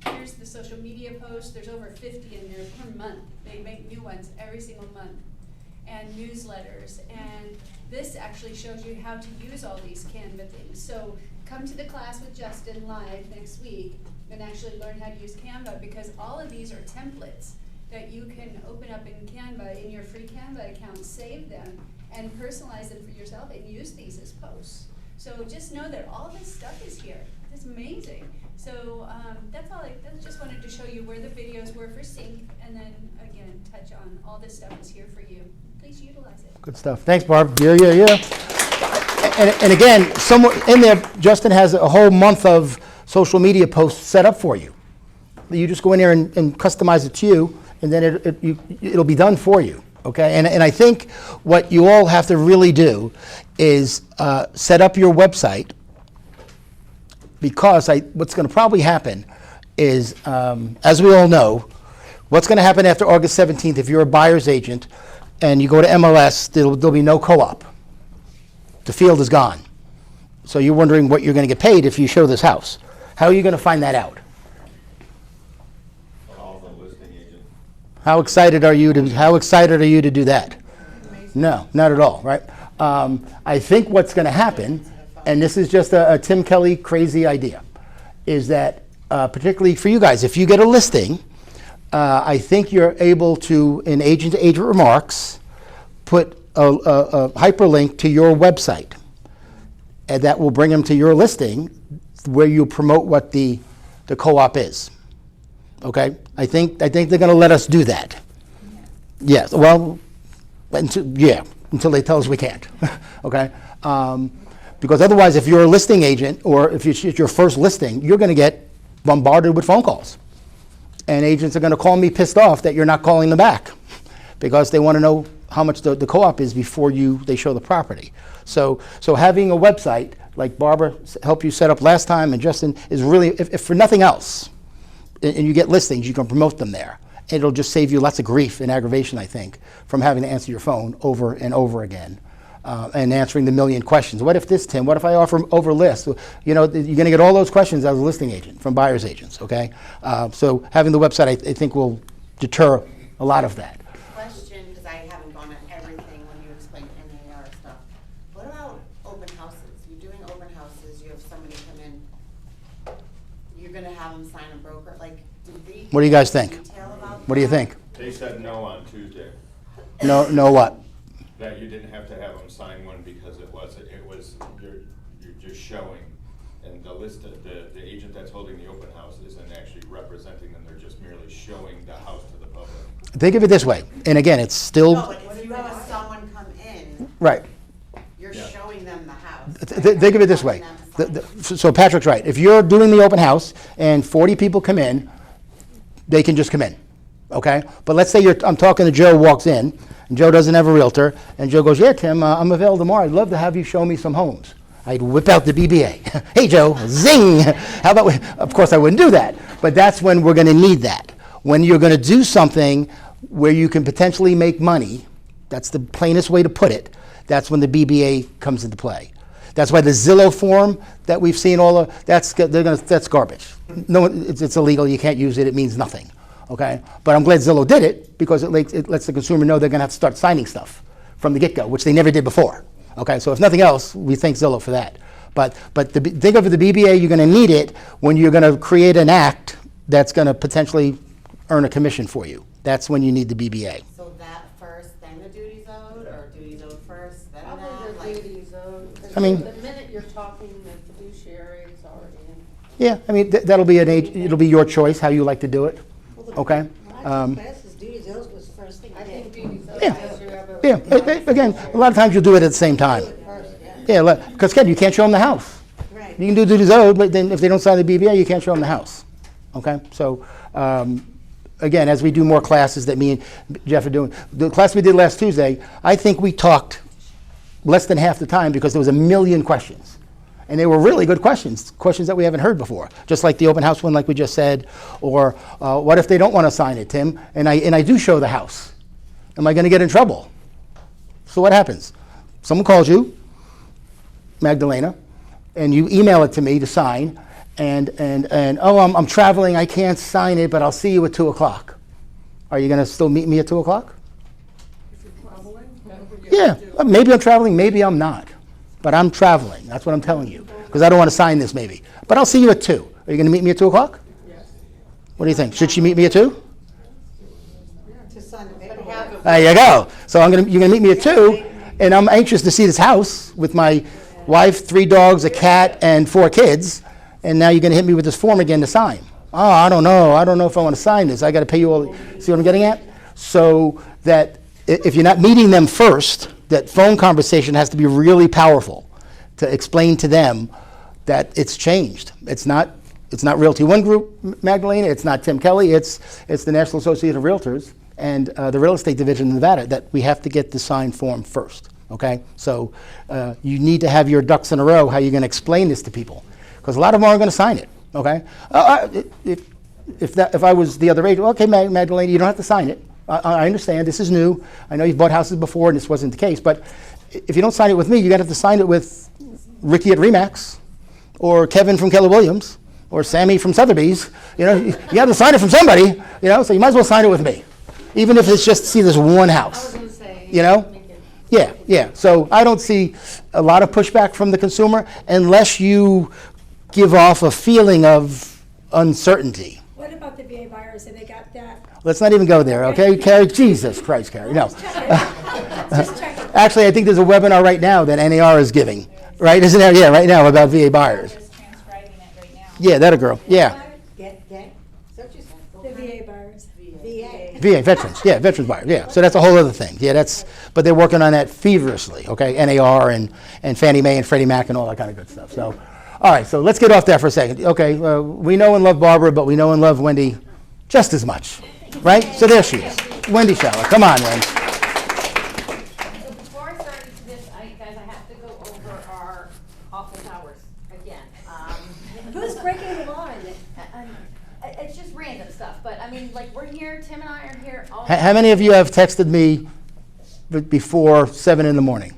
Here's the social media posts. There's over 50 in there per month. They make new ones every single month. And newsletters. And this actually shows you how to use all these Canva things. So come to the class with Justin live next week and actually learn how to use Canva, because all of these are templates that you can open up in Canva, in your free Canva account, save them, and personalize them for yourself and use these as posts. So just know that all this stuff is here. It's amazing. So that's all. I just wanted to show you where the videos were for Sync, and then again touch on all this stuff is here for you. Please utilize it. Good stuff. Thanks, Barb. Yeah. And again, somewhere in there, Justin has a whole month of social media posts set up for you. You just go in there and customize it to you, and then it'll be done for you. Okay. And I think what you all have to really do is set up your website, because what's going to probably happen is, as we all know, what's going to happen after August 17th if you're a buyer's agent and you go to MLS, there'll be no co-op. The field is gone. So you're wondering what you're going to get paid if you show this house. How are you going to find that out? Call the listing agent. How excited are you to do that? No, not at all, right? I think what's going to happen, and this is just a Tim Kelly crazy idea, is that particularly for you guys, if you get a listing, I think you're able to, in agent-to-agent remarks, put a hyperlink to your website, and that will bring them to your listing where you promote what the co-op is. Okay? I think they're going to let us do that. Yes. Well, until they tell us we can't. Okay? Because otherwise, if you're a listing agent or if it's your first listing, you're going to get bombarded with phone calls. And agents are going to call me pissed off that you're not calling them back because they want to know how much the co-op is before they show the property. So having a website like Barbara helped you set up last time and Justin is really, if for nothing else, and you get listings, you can promote them there. It'll just save you lots of grief and aggravation, I think, from having to answer your phone over and over again. And answering the million questions. What if this, Tim? What if I offer over list? You know, you're going to get all those questions as a listing agent from buyer's agents, okay? So having the website, I think, will deter a lot of that. Question, because I haven't gone at everything when you explain NAR stuff. What about open houses? You're doing open houses, you have somebody come in, you're going to have them sign a broker, like, What do you guys think? What do you think? They said no on Tuesday, No what? that you didn't have to have them sign one because it was, you're just showing. And the agent that's holding the open house isn't actually representing them, they're just merely showing the house to the public. Think of it this way, and again, it's still... No, but if you have someone come in, Right. you're showing them the house. Think of it this way. So Patrick's right. If you're doing the open house and 40 people come in, they can just come in, okay? But let's say I'm talking to Joe, walks in, and Joe doesn't have a realtor, and Joe goes, yeah, Tim, I'm available tomorrow. I'd love to have you show me some homes. I'd whip out the BBA. Hey, Joe, zing! How about of course, I wouldn't do that, but that's when we're going to need that. When you're going to do something where you can potentially make money, that's the plainest way to put it, that's when the BBA comes into play. That's why the Zillow form that we've seen that's garbage. No, it's illegal. You can't use it. It means nothing. Okay, but I'm glad Zillow did it because it lets the consumer know they're going to have to start signing stuff from the get-go, which they never did before. Okay, so if nothing else, we thank Zillow for that. But think of the BBA. You're going to need it when you're going to create an act that's going to potentially earn a commission for you. That's when you need the BBA. So that first, then the duties owed, or duties owed first, then Probably that? the Like, duties owed, because I mean- the minute you're talking, the fiduciary is already in. Yeah, I mean that'll be it'll be your choice how you like to do it. Okay. Duties owed was the first thing I think did. duties owed, Yeah. because you have a. Yeah. Again, a lot of times you'll do it at the same time. First, Yeah, because Ken, you can't show them the house. right. You can do duties owed, but then if they don't sign the BBA, you can't show them the house. Okay, so again, as we do more classes that me and Jeff are doing, the class we did last Tuesday, I think we talked less than half the time because there was a million questions. And they were really good questions that we haven't heard before, just like the open house one, like we just said, or what if they don't want to sign it, Tim, and I do show the house? Am I going to get in trouble? So what happens? Someone calls you, Magdalena, and you email it to me to sign, and oh, I'm traveling, I can't sign it, but I'll see you at 2 o'clock. Are you going to still meet me at 2 o'clock? Yeah, maybe I'm traveling, maybe I'm not. But I'm traveling, that's what I'm telling you. Because I don't want to sign this maybe. But I'll see you at 2. Are you going to meet me at 2 o'clock? Yes. What do you think? Should she meet me at 2? To sign the paperwork. There you go. So you're going to meet me at 2, and I'm anxious to see this house with my wife, 3 dogs, a cat, and 4 kids. And now you're going to hit me with this form again to sign. Oh, I don't know. I don't know if I want to sign this. I got to pay you all. See what I'm getting at? So that if you're not meeting them first, that phone conversation has to be really powerful to explain to them that it's changed. It's not Realty One Group, Magdalena. It's not Tim Kelly. It's the National Association of Realtors and the Real Estate Division in Nevada that we have to get the signed form first. Okay, so you need to have your ducks in a row. How you're going to explain this to people, because a lot of them aren't going to sign it. Okay, if I was the other agent, okay, Magdalena, you don't have to sign it. I understand this is new. I know you've bought houses before and this wasn't the case, but if you don't sign it with me, you got to have to sign it with Ricky at Remax, or Kevin from Keller Williams, or Sammy from Sotheby's. You know, you have to sign it from somebody. You know, so you might as well sign it with me, even if it's just to see this one house. You know, yeah. So I don't see a lot of pushback from the consumer unless you give off a feeling of uncertainty. What about the VA buyers? Have they got that? Let's not even go there, okay, Carrie? Jesus Christ, Carrie, no. Just checking. Actually, I think there's a webinar right now that NAR is giving, right? Isn't there? Yeah, right now about VA buyers. Just transcribing it right now. Yeah, that a girl. Yeah, The VA buyers. VA veterans. Yeah, veterans buyers. Yeah, so that's a whole other thing. Yeah, but they're working on that feverishly. Okay, NAR and Fannie Mae and Freddie Mac and all that kind of good stuff. So, all right. So let's get off that for a second. Okay, we know and love Barbara, but we know and love Wendy just as much, right? So there she is, Wendy Scheller. Come on, Wendy. So before I start into this, guys, I have to go over our office hours again. Who's breaking the law in it? It's just random stuff, but I mean, like, we're here, Tim and I are here all. How many of you have texted me before 7 in the morning?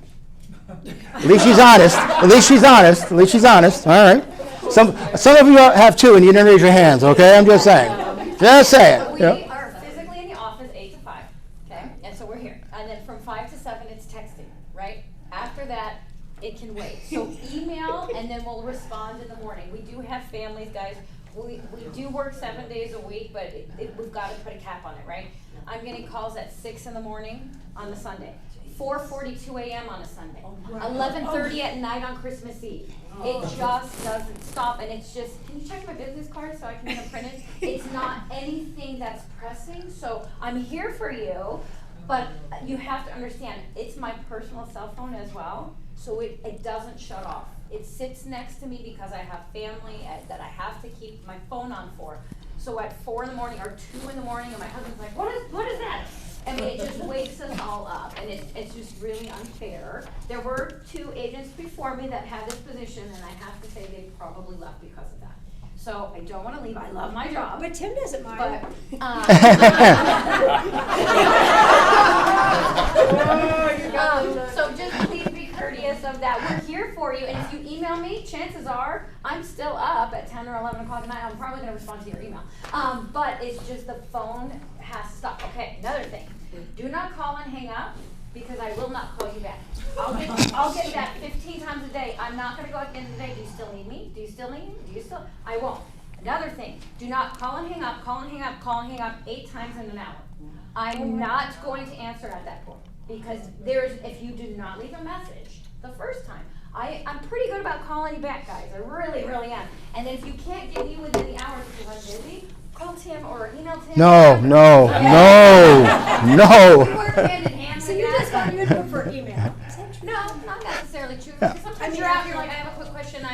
At least she's honest. At least she's honest. At least she's honest. All right. Some of you have too, and you didn't raise your hands. Okay, I'm just saying. Just saying. We are physically in the office 8 to 5, okay? And so we're here. And then from 5 to 7, it's texting, right? After that, it can wait. So email, and then we'll respond in the morning. We do have families, guys. We do work 7 days a week, but we've got to put a cap on it, right? I'm getting calls at 6 in the morning on the Sunday, 4:42 a.m. on a Sunday, 11:30 at night on Christmas Eve. It just doesn't stop, and it's just, can you check my business card so I can get them printed? It's not anything that's pressing, so I'm here for you, but you have to understand, it's my personal cell phone as well, so it doesn't shut off. It sits next to me because I have family that I have to keep my phone on for. So at 4 in the morning or 2 in the morning, and my husband's like, what is that? I mean, it just wakes us all up, and it's just really unfair. There were 2 agents before me that had this position, and I have to say they probably left because of that. So I don't want to leave. I love my job. But Tim doesn't mind. So just please be courteous of that. We're here for you, and if you email me, chances are I'm still up at 10 or 11 o'clock at night. I'm probably going to respond to your email. But it's just the phone has to stop. Okay, another thing. Do not call and hang up, because I will not call you back. I'll get that 15 times a day. I'm not going to go at the end of the day. Do you still need me? Do you still need me? Do you still? I won't. Another thing. Do not call and hang up, call and hang up, call and hang up 8 times in an hour. I'm not going to answer at that point, because if you do not leave a message the first time, I'm pretty good about calling you back, guys. I really, really am. And then if you can't get me within the hour because I'm busy, call Tim or email Tim. No. We work hand in hand. So you just want you to prefer email? No, not necessarily true. Because sometimes you're out, you're like, I have a quick question,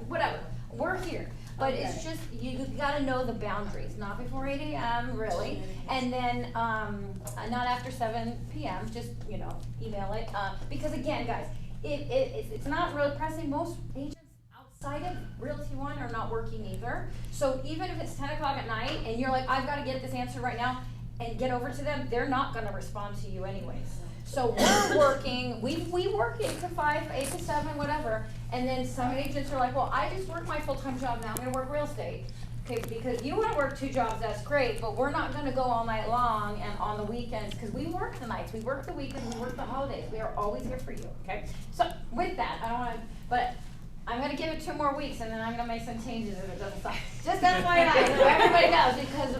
whatever. We're here. But it's just, you've got to know the boundaries. Not before 8 a.m., really. And then not after 7 p.m., just, email it. Because again, guys, it's not really pressing. Most agents outside of Realty One are not working either. So even if it's 10 o'clock at night and you're like, I've got to get this answer right now and get over to them, they're not going to respond to you anyways. So we're working, we work 8 to 5, 8 to 7, whatever. And then some agents are like, well, I just work my full-time job now. I'm going to work real estate. Okay, because you want to work 2 jobs, that's great, but we're not going to go all night long and on the weekends, because we work the nights, we work the weekends, we work the holidays. We are always here for you, okay? So with that, I don't want to, but I'm going to give it 2 more weeks, and then I'm going to make some changes if it doesn't stop. Just FYI, so everybody knows, because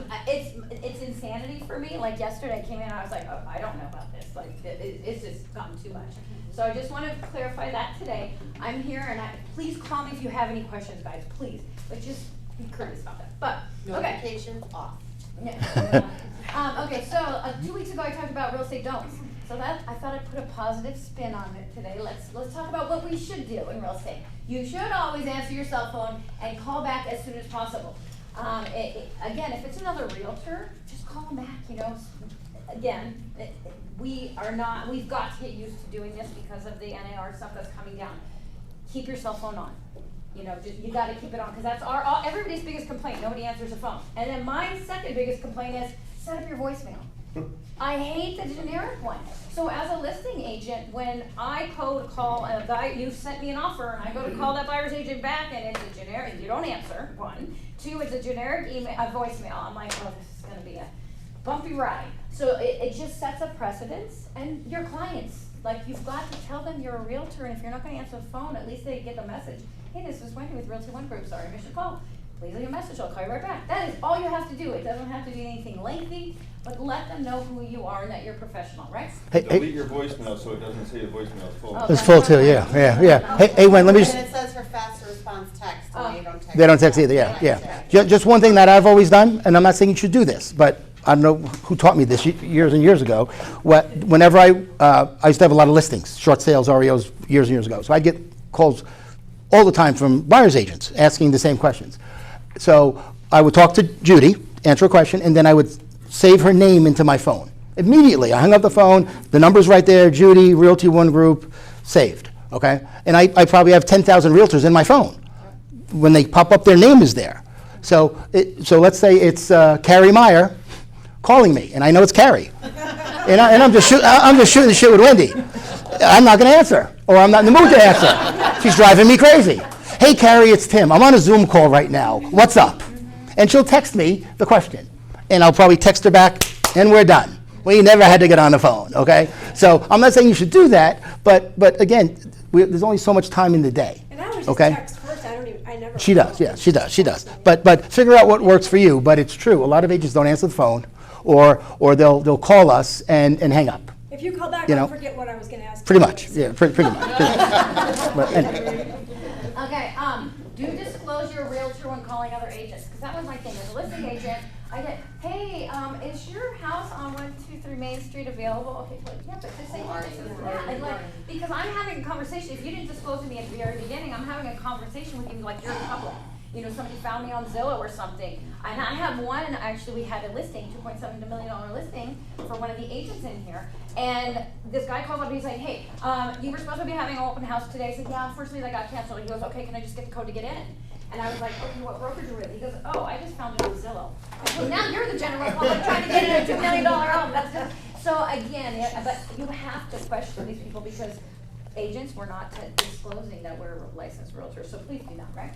it's insanity for me. Like yesterday, I came in and I was like, oh, I don't know about this. Like, it's just gotten too much. So I just want to clarify that today. I'm here, and please call me if you have any questions, guys, please. But just be courteous about that. But, okay. Notifications off. Okay, so 2 weeks ago I talked about real estate don'ts. So I thought I'd put a positive spin on it today. Let's talk about what we should do in real estate. You should always answer your cell phone and call back as soon as possible. Again, if it's another realtor, just call them back. Again, we've got to get used to doing this because of the NAR stuff that's coming down. Keep your cell phone on. You got to keep it on, because that's everybody's biggest complaint. Nobody answers the phone. And then my second biggest complaint is set up your voicemail. I hate the generic one. So as a listing agent, when I cold call a guy, you sent me an offer, and I go to call that buyer's agent back, and it's a generic, you don't answer, one. Two, it's a generic email, a voicemail. I'm like, oh, this is gonna be a bumpy ride. So it just sets a precedence, and your clients, like, you've got to tell them you're a realtor, and if you're not gonna answer the phone, at least they get the message. Hey, this is Wendy with Realty One Group. Sorry, I missed your call. Please leave a message. I'll call you right back. That is all you have to do. It doesn't have to be anything lengthy, but let them know who you are and that you're professional, right? Delete your voicemail so it doesn't say the voicemail is full. It's full too, yeah. Hey, Wen, let me just, And it says for faster response text, and they don't text. they don't text either, yeah. Just one thing that I've always done, and I'm not saying you should do this, but I don't know who taught me this years and years ago. Whenever I used to have a lot of listings, short sales, REOs, years and years ago. So I'd get calls all the time from buyer's agents asking the same questions. So I would talk to Judy, answer a question, and then I would save her name into my phone. Immediately, I hung up the phone, the number's right there, Judy, Realty One Group, saved, okay? And I probably have 10,000 realtors in my phone. When they pop up, their name is there. So let's say it's Carrie Meyer calling me, and I know it's Carrie. And I'm just shooting the shit with Wendy. I'm not gonna answer, or I'm not in the mood to answer. She's driving me crazy. Hey Carrie, it's Tim. I'm on a Zoom call right now. What's up? And she'll text me the question. And I'll probably text her back, and we're done. We never had to get on the phone, okay? So I'm not saying you should do that, but again, there's only so much time in the day, And I was just okay? text first, I never. She does, yeah, she does. But figure out what works for you, but it's true. A lot of agents don't answer the phone, or they'll call us and hang up. If you call back, You know, I'll forget what I was gonna ask. Pretty you much, anyways. yeah, pretty much. But anyway. Okay, do disclose your realtor when calling other agents, because that was my thing. As a listing agent, I get, hey, is your house on 123 Main Street available? Okay, well, yeah, but just say this is that. And like, because I'm having a conversation, if you didn't disclose to me at the very beginning, I'm having a conversation with you like you're public. You know, somebody found me on Zillow or something. And I have one, actually we had a listing, $2.7 million listing for one of the agents in here. And this guy calls up and he's like, hey, you were supposed to be having an open house today. I said, yeah, unfortunately that got canceled. He goes, okay, can I just get the code to get in? And I was like, okay, what brokerage are you with? He goes, oh, I just found it on Zillow. I said, well, now you're the general public trying to get in a $2 million home. That's just, so again, but you have to question these people because agents, we're not disclosing that we're licensed realtors, so please do not, right?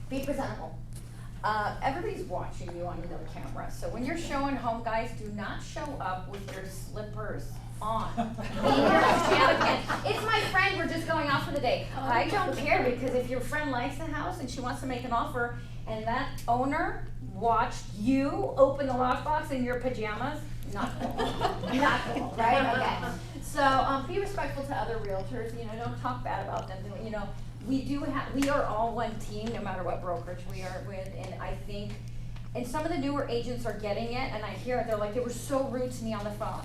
Be presentable. Everybody's watching you on the camera, so when you're showing home, guys, do not show up with your slippers on. It's my friend, we're just going out for the day. I don't care, because if your friend likes the house and she wants to make an offer, and that owner watched you open the lockbox in your pajamas, not cool. Not cool, right? Okay. So be respectful to other realtors, you know, don't talk bad about them, you know. We are all one team, no matter what brokerage we are with, and I think, and some of the newer agents are getting it, and I hear it, they're like, they were so rude to me on the phone.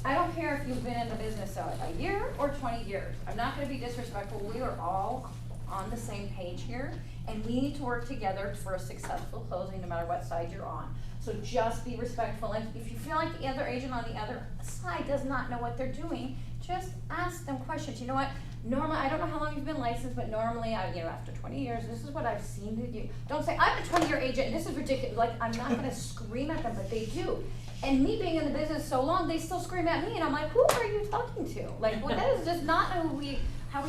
I don't care if you've been in the business a year or 20 years. I'm not gonna be disrespectful. We are all on the same page here, and we need to work together for a successful closing, no matter what side you're on. So just be respectful, and if you feel like the other agent on the other side does not know what they're doing, just ask them questions. You know what? Normally, I don't know how long you've been licensed, but normally, after 20 years, this is what I've seen to do. Don't say, I'm a 20-year agent, and this is ridiculous. Like, I'm not gonna scream at them, but they do. And me being in the business so long, they still scream at me, and I'm like, who are you talking to? Like, well, that is just not how we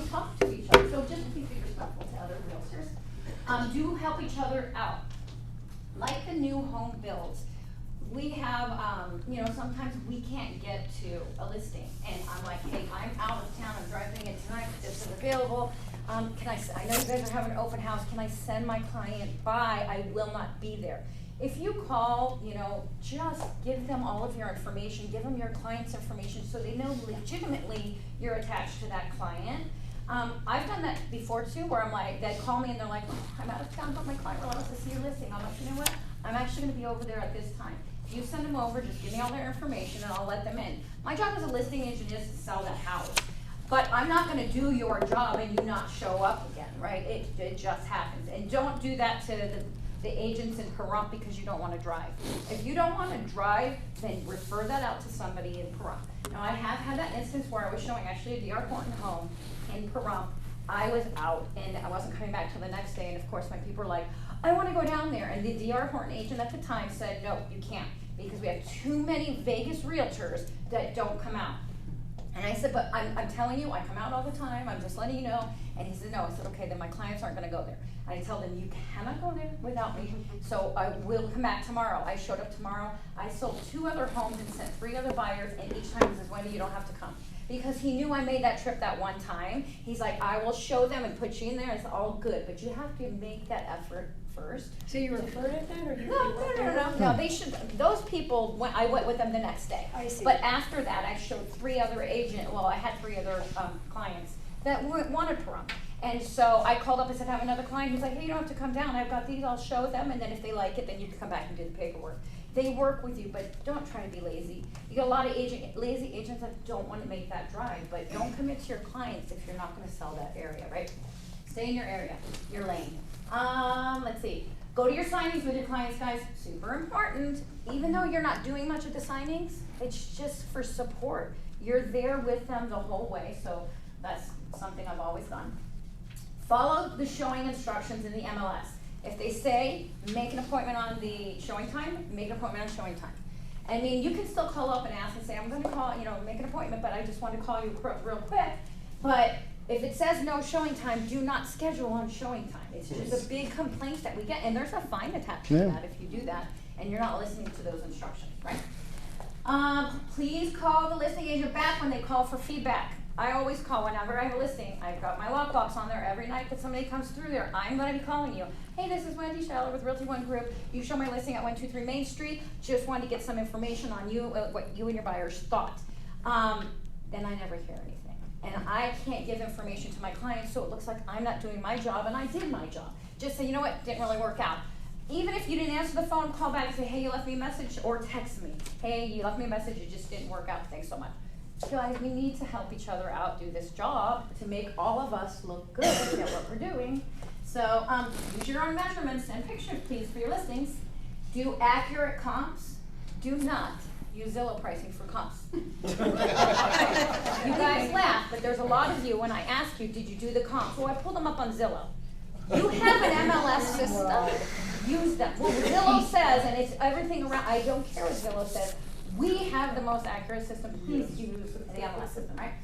talk to each other. So just be respectful to other realtors. Do help each other out. Like the new home builds, we have, sometimes we can't get to a listing, and I'm like, hey, I'm out of town, I'm driving in tonight, this is available. I know you guys are having an open house, can I send my client by? I will not be there. If you call, just give them all of your information, give them your client's information so they know legitimately you're attached to that client. I've done that before too, where I'm like, they call me and they're like, oh, I'm out of town, but my client really wants to see your listing. I'm like, you know what? I'm actually gonna be over there at this time. If you send them over, just give me all their information and I'll let them in. My job as a listing agent is to sell that house. But I'm not gonna do your job and you not show up again, right? It just happens. And don't do that to the agents in Pahrump because you don't wanna drive. If you don't wanna drive, then refer that out to somebody in Pahrump. Now I have had that instance where I was showing actually a D.R. Horton home in Pahrump. I was out and I wasn't coming back till the next day, and of course my people were like, I wanna go down there, and the D.R. Horton agent at the time said, no, you can't. because we have too many Vegas realtors that don't come out. And I said, but I'm telling you, I come out all the time, I'm just letting you know. And he said, no. I said, okay, then my clients aren't gonna go there. I tell them, you cannot go there without me, so I will come back tomorrow. I showed up tomorrow, I sold 2 other homes and sent 3 other buyers, and each time he says, Wendy, you don't have to come. Because he knew I made that trip that one time. He's like, I will show them and put you in there, it's all good, but you have to make that effort first. So you referred it then, or you? No, they should, those people, I went with them the next day. I see. But after that, I showed 3 other I had 3 other clients that wanted Pahrump. And so I called up and said, I have another client who's like, hey, you don't have to come down, I've got these, I'll show them, and then if they like it, then you can come back and do the paperwork. They work with you, but don't try to be lazy. You got a lot of lazy agents that don't want to make that drive, but don't commit to your clients if you're not going to sell that area, right? Stay in your area, your lane. Let's see. Go to your signings with your clients, guys. Super important. Even though you're not doing much of the signings, it's just for support. You're there with them the whole way, so that's something I've always done. Follow the showing instructions in the MLS. If they say, make an appointment on the showing time, make an appointment on showing time. I mean, you can still call up and ask and say, I'm gonna call, make an appointment, but I just want to call you real quick. But if it says no showing time, do not schedule on showing time. It's just a big complaint that we get, and there's a fine attached to that if you do that, and you're not listening to those instructions, right? Please call the listing agent back when they call for feedback. I always call whenever I have a listing. I've got my lockbox on there every night that somebody comes through there. I'm going to be calling you. Hey, this is Wendy Schaller with Realty One Group. You show my listing at 123 Main Street. Just wanted to get some information on you, what you and your buyers thought. Then I never hear anything. And I can't give information to my clients, so it looks like I'm not doing my job, and I did my job. Just say, you know what, didn't really work out. Even if you didn't answer the phone, call back and say, hey, you left me a message, or text me. Hey, you left me a message, it just didn't work out. Thanks so much. Guys, we need to help each other out, do this job to make all of us look good at what we're doing. So use your own measurements and pictures, please, for your listings. Do accurate comps. Do not use Zillow pricing for comps. You guys laugh, but there's a lot of you, when I ask you, did you do the comps? Well, I pulled them up on Zillow. You have an MLS system. Use them. Well, Zillow says, and it's everything around, I don't care what Zillow says. We have the most accurate system. Please use the MLS system, right?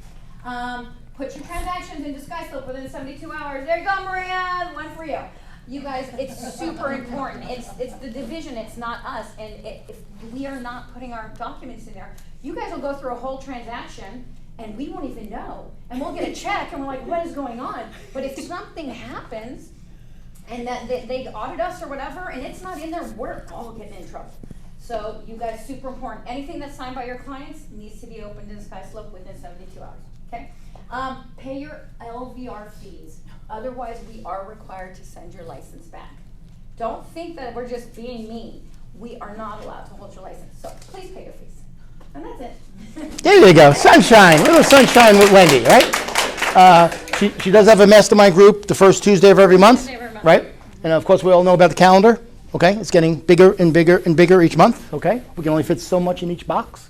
Put your transactions into SkySlope within 72 hours. There you go, Maria. One for you. You guys, it's super important. It's the division. It's not us. And if we are not putting our documents in there, you guys will go through a whole transaction, and we won't even know. And we'll get a check, and we're like, what is going on? But if something happens, and that they audit us or whatever, and it's not in there, we're all getting in trouble. So you guys, super important. Anything that's signed by your clients needs to be opened in SkySlope within 72 hours, okay? Pay your LVR fees. Otherwise, we are required to send your license back. Don't think that we're just being mean. We are not allowed to hold your license. So please pay your fees. And that's it. There you go. Sunshine. Little sunshine with Wendy, right? She does have a mastermind group the first Tuesday of every month, right? And of course, we all know about the calendar. Okay, it's getting bigger and bigger and bigger each month. Okay, we can only fit so much in each box,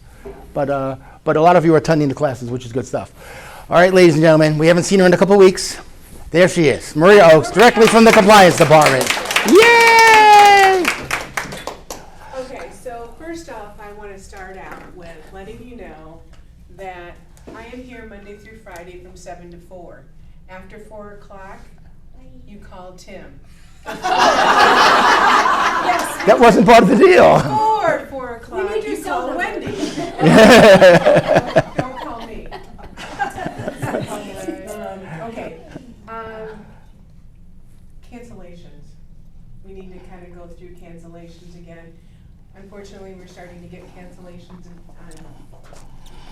but a lot of you are attending the classes, which is good stuff. All right, ladies and gentlemen, we haven't seen her in a couple of weeks. There she is, Maria Oakes, directly from the compliance department. Yay! Okay, so first off, I want to start out with letting you know that I am here Monday through Friday from 7 to 4. After 4 o'clock, you call Tim. Yes, That wasn't part of the deal. before 4 o'clock, you call Wendy. Don't call me. Okay. Cancellations. We need to kind of go through cancellations again. Unfortunately, we're starting to get cancellations and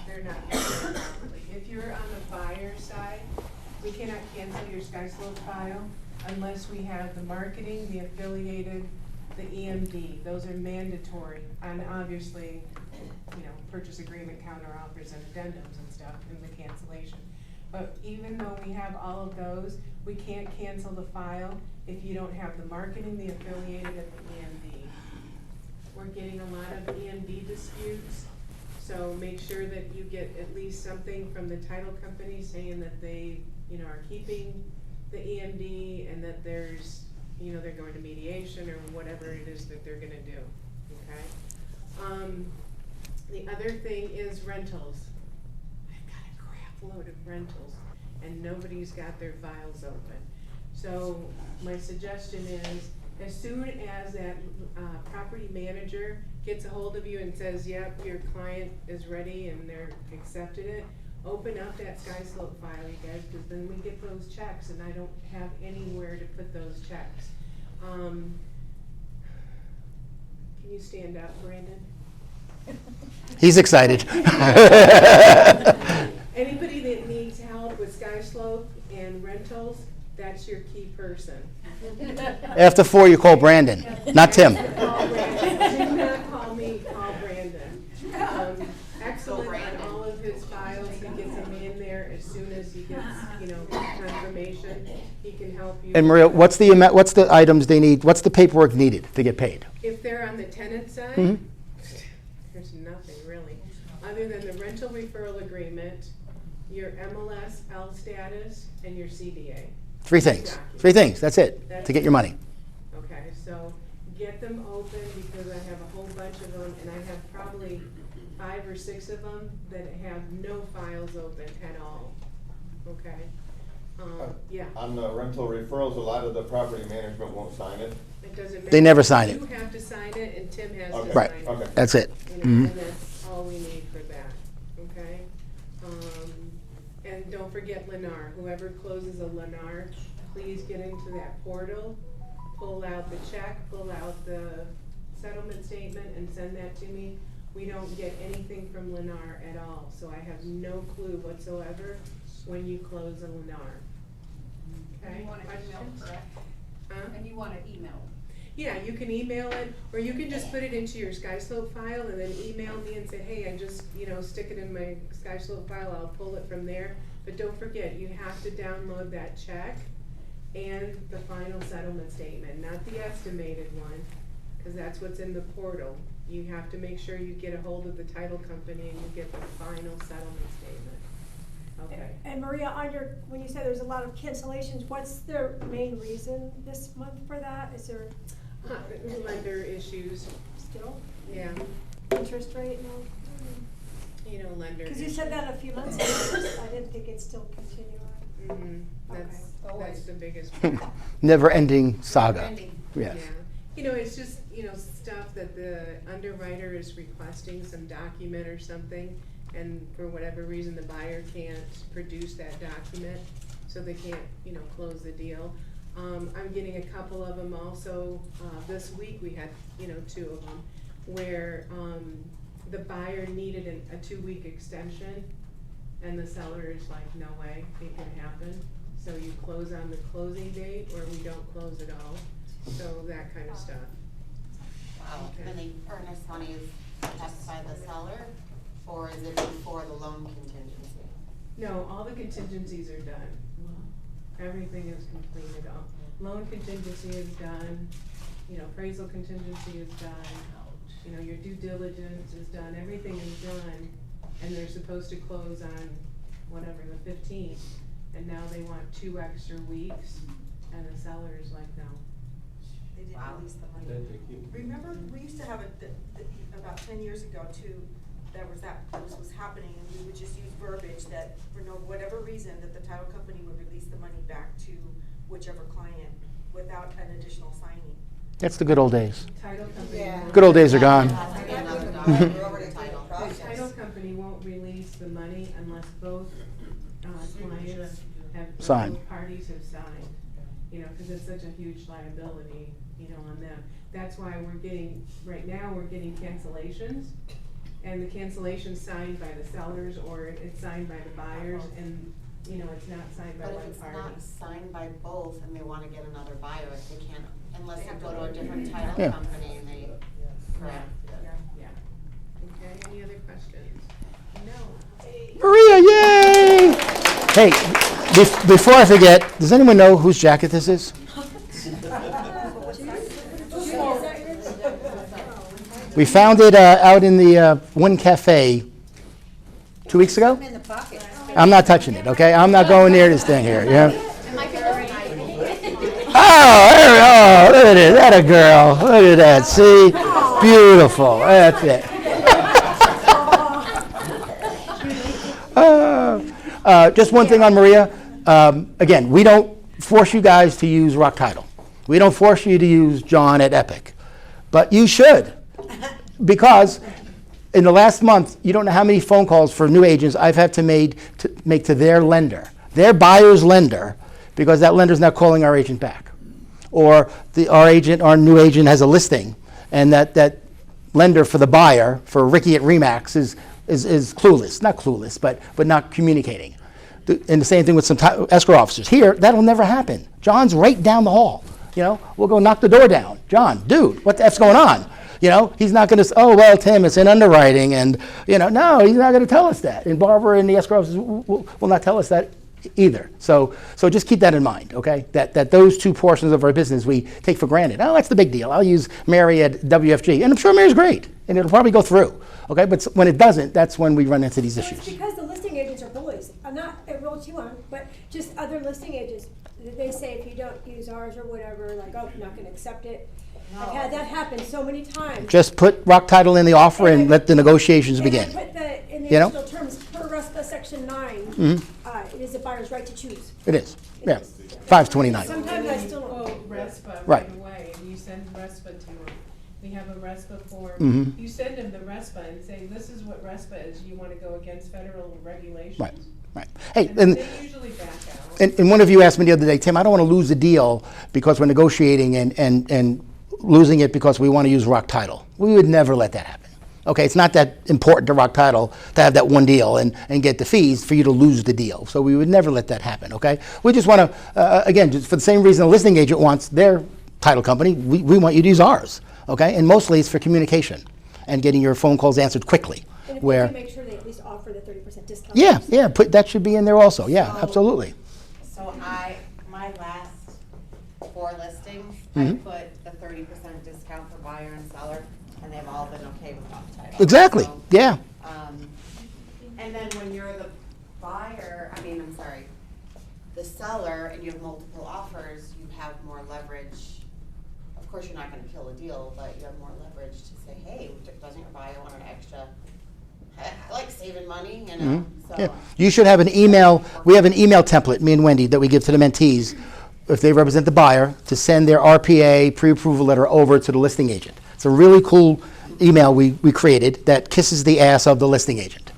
they're not handled properly. If you're on the buyer side, we cannot cancel your SkySlope file unless we have the marketing, the affiliated, the EMD. Those are mandatory, and obviously, purchase agreement, counteroffers, and addendums and stuff in the cancellation. But even though we have all of those, we can't cancel the file if you don't have the marketing, the affiliated, and the EMD. We're getting a lot of EMD disputes, so make sure that you get at least something from the title company saying that they, are keeping the EMD and that there's, they're going to mediation or whatever it is that they're gonna do, okay? The other thing is rentals. I've got a crap load of rentals, and nobody's got their files open. So my suggestion is, as soon as that property manager gets a hold of you and says, yep, your client is ready and they're accepted it, open up that Sky Slope file, you guys, because then we get those checks, and I don't have anywhere to put those checks. Can you stand up, Brandon? He's excited. Anybody that needs help with Sky Slope and rentals, that's your key person. After 4, you call Brandon, not Tim. Call Brandon. Do not call me, call Brandon. Excellent on all of his files, he gets them in there as soon as he gets, confirmation, he can help you. And Maria, what's the items they need, what's the paperwork needed to get paid? If they're on the tenant side, Mhm. there's nothing really, other than the rental referral agreement, your MLS L status, and your CDA. 3 things. 3 things, that's it, to get your money. Okay, so get them open, because I have a whole bunch of them, and I have probably 5 or 6 of them that have no files open at all, okay? Yeah, On the rental referrals, a lot of the property management won't sign it. it doesn't matter. They never sign it. You have to sign it, and Tim has to sign it. Right, Okay. that's it. And that's all we need for that, okay? And don't forget Lennar, whoever closes a Lennar, please get into that portal, pull out the check, pull out the settlement statement, and send that to me. We don't get anything from Lennar at all, so I have no clue whatsoever when you close a Lennar. Okay? You want to email, correct? Huh? And you want to email. Yeah, you can email it, or you can just put it into your SkySlope file and then email me and say, hey, I just, stick it in my SkySlope file, I'll pull it from there. But don't forget, you have to download that check and the final settlement statement, not the estimated one, because that's what's in the portal. You have to make sure you get a hold of the title company and you get the final settlement statement. Okay. And Maria, when you said there's a lot of cancellations, what's the main reason this month for that? Is there Lender issues, still yeah, interest rate? No? lender. Because you said that a few months ago, I didn't think it's still continuing. That's the biggest. Never-ending saga. Yes. Yeah, it's just, stuff that the underwriter is requesting, some document or something, and for whatever reason, the buyer can't produce that document, so they can't, close the deal. I'm getting a couple of them also, this week we had, 2 of them, where, the buyer needed a 2-week extension, and the seller is like, no way, it can happen. So you close on the closing date, or we don't close at all, so that kind of stuff. Wow, Okay. and the earnest money is kept by the seller, or is it before the loan contingency? No, all the contingencies are done. Everything is completed. Loan contingency is done, appraisal contingency is done, your due diligence is done, everything is done, and they're supposed to close on whatever, the 15th, and now they want 2 extra weeks, and the seller is like, no. They didn't release the money. Remember, we used to have about 10 years ago too, this was happening, and we would just use verbiage that for whatever reason, that the title company would release the money back to whichever client without an additional signing. That's the good old days. Title company. Yeah. Good old days are gone. The title company won't release the money unless both clients have, Signed. both parties have signed, because it's such a huge liability, on them. That's why right now we're getting cancellations, and the cancellation's signed by the sellers, or it's signed by the buyers, and, it's not signed by But one if it's party. not signed by both and they wanna get another buyer, they can't, unless they go to a different title Yeah. company and they, correct? Yeah. Okay, any other questions? No. Maria, yay! Hey, before I forget, does anyone know whose jacket this is? We found it out in the One Cafe 2 weeks ago. In the pocket. I'm not touching it, okay? I'm not going near this thing here, yeah? Oh, look at it, that a girl. Look at that, see? Beautiful, that's it. Just one thing on Maria. Again, we don't force you guys to use Rock Title. We don't force you to use John at Epic. But you should. Because in the last month, you don't know how many phone calls for new agents I've had to make to their lender, their buyer's lender, because that lender's not calling our agent back. Or our new agent has a listing, and that lender for the buyer, for Ricky at Remax, is clueless. Not clueless, but not communicating. And the same thing with some escrow officers. Here, that'll never happen. John's right down the hall. We'll go knock the door down. John, dude, what the F's going on? He's not going to say, oh, well, Tim, it's in underwriting. And, no, he's not going to tell us that. And Barbara and the escrow officers will not tell us that either. So just keep that in mind, okay? That those two portions of our business we take for granted. Oh, that's the big deal. I'll use Mary at WFG. And I'm sure Mary's great. And it'll probably go through, okay? But when it doesn't, that's when we run into these issues. It's because the listing agents are bullies. I'm not at Realty One, but just other listing agents. They say if you don't use ours or whatever, like, oh, you're not going to accept it. I've had that happen so many times. Just put Rock Title in the offer and let the negotiations begin. And I put in the additional terms, per RESPA Section 9, it is the buyer's right to choose. It is, yeah. 529. Sometimes I still Oh, don't. RESPA Right. right away, and you send RESPA to them. We have a RESPA form. You send them the RESPA and say, this is what RESPA is. You want to go against federal regulations. Right. Hey, And and they usually back out. And one of you asked me the other day, Tim, I don't want to lose a deal because we're negotiating and losing it because we want to use Rock Title. We would never let that happen. Okay, it's not that important to Rock Title to have that one deal and get the fees for you to lose the deal. So we would never let that happen, okay? We just want to, again, just for the same reason a listing agent wants their title company, we want you to use ours, okay? And mostly it's for communication and getting your phone calls answered quickly. And if where, we do make sure they at least offer the 30% discount. yeah, that should be in there also. Yeah, absolutely. So my last 4 listings, I put the 30% discount for buyer and seller, and they've all been okay with Rock Title. Exactly, So, yeah. And then when you're the the seller, and you have multiple offers, you have more leverage. Of course, you're not gonna kill a deal, but you have more leverage to say, hey, doesn't your buyer want an extra? I like saving money, so. Yeah. You should have an email, we have an email template, me and Wendy, that we give to the mentees, if they represent the buyer, to send their RPA pre-approval letter over to the listing agent. It's a really cool email we created that kisses the ass of the listing agent.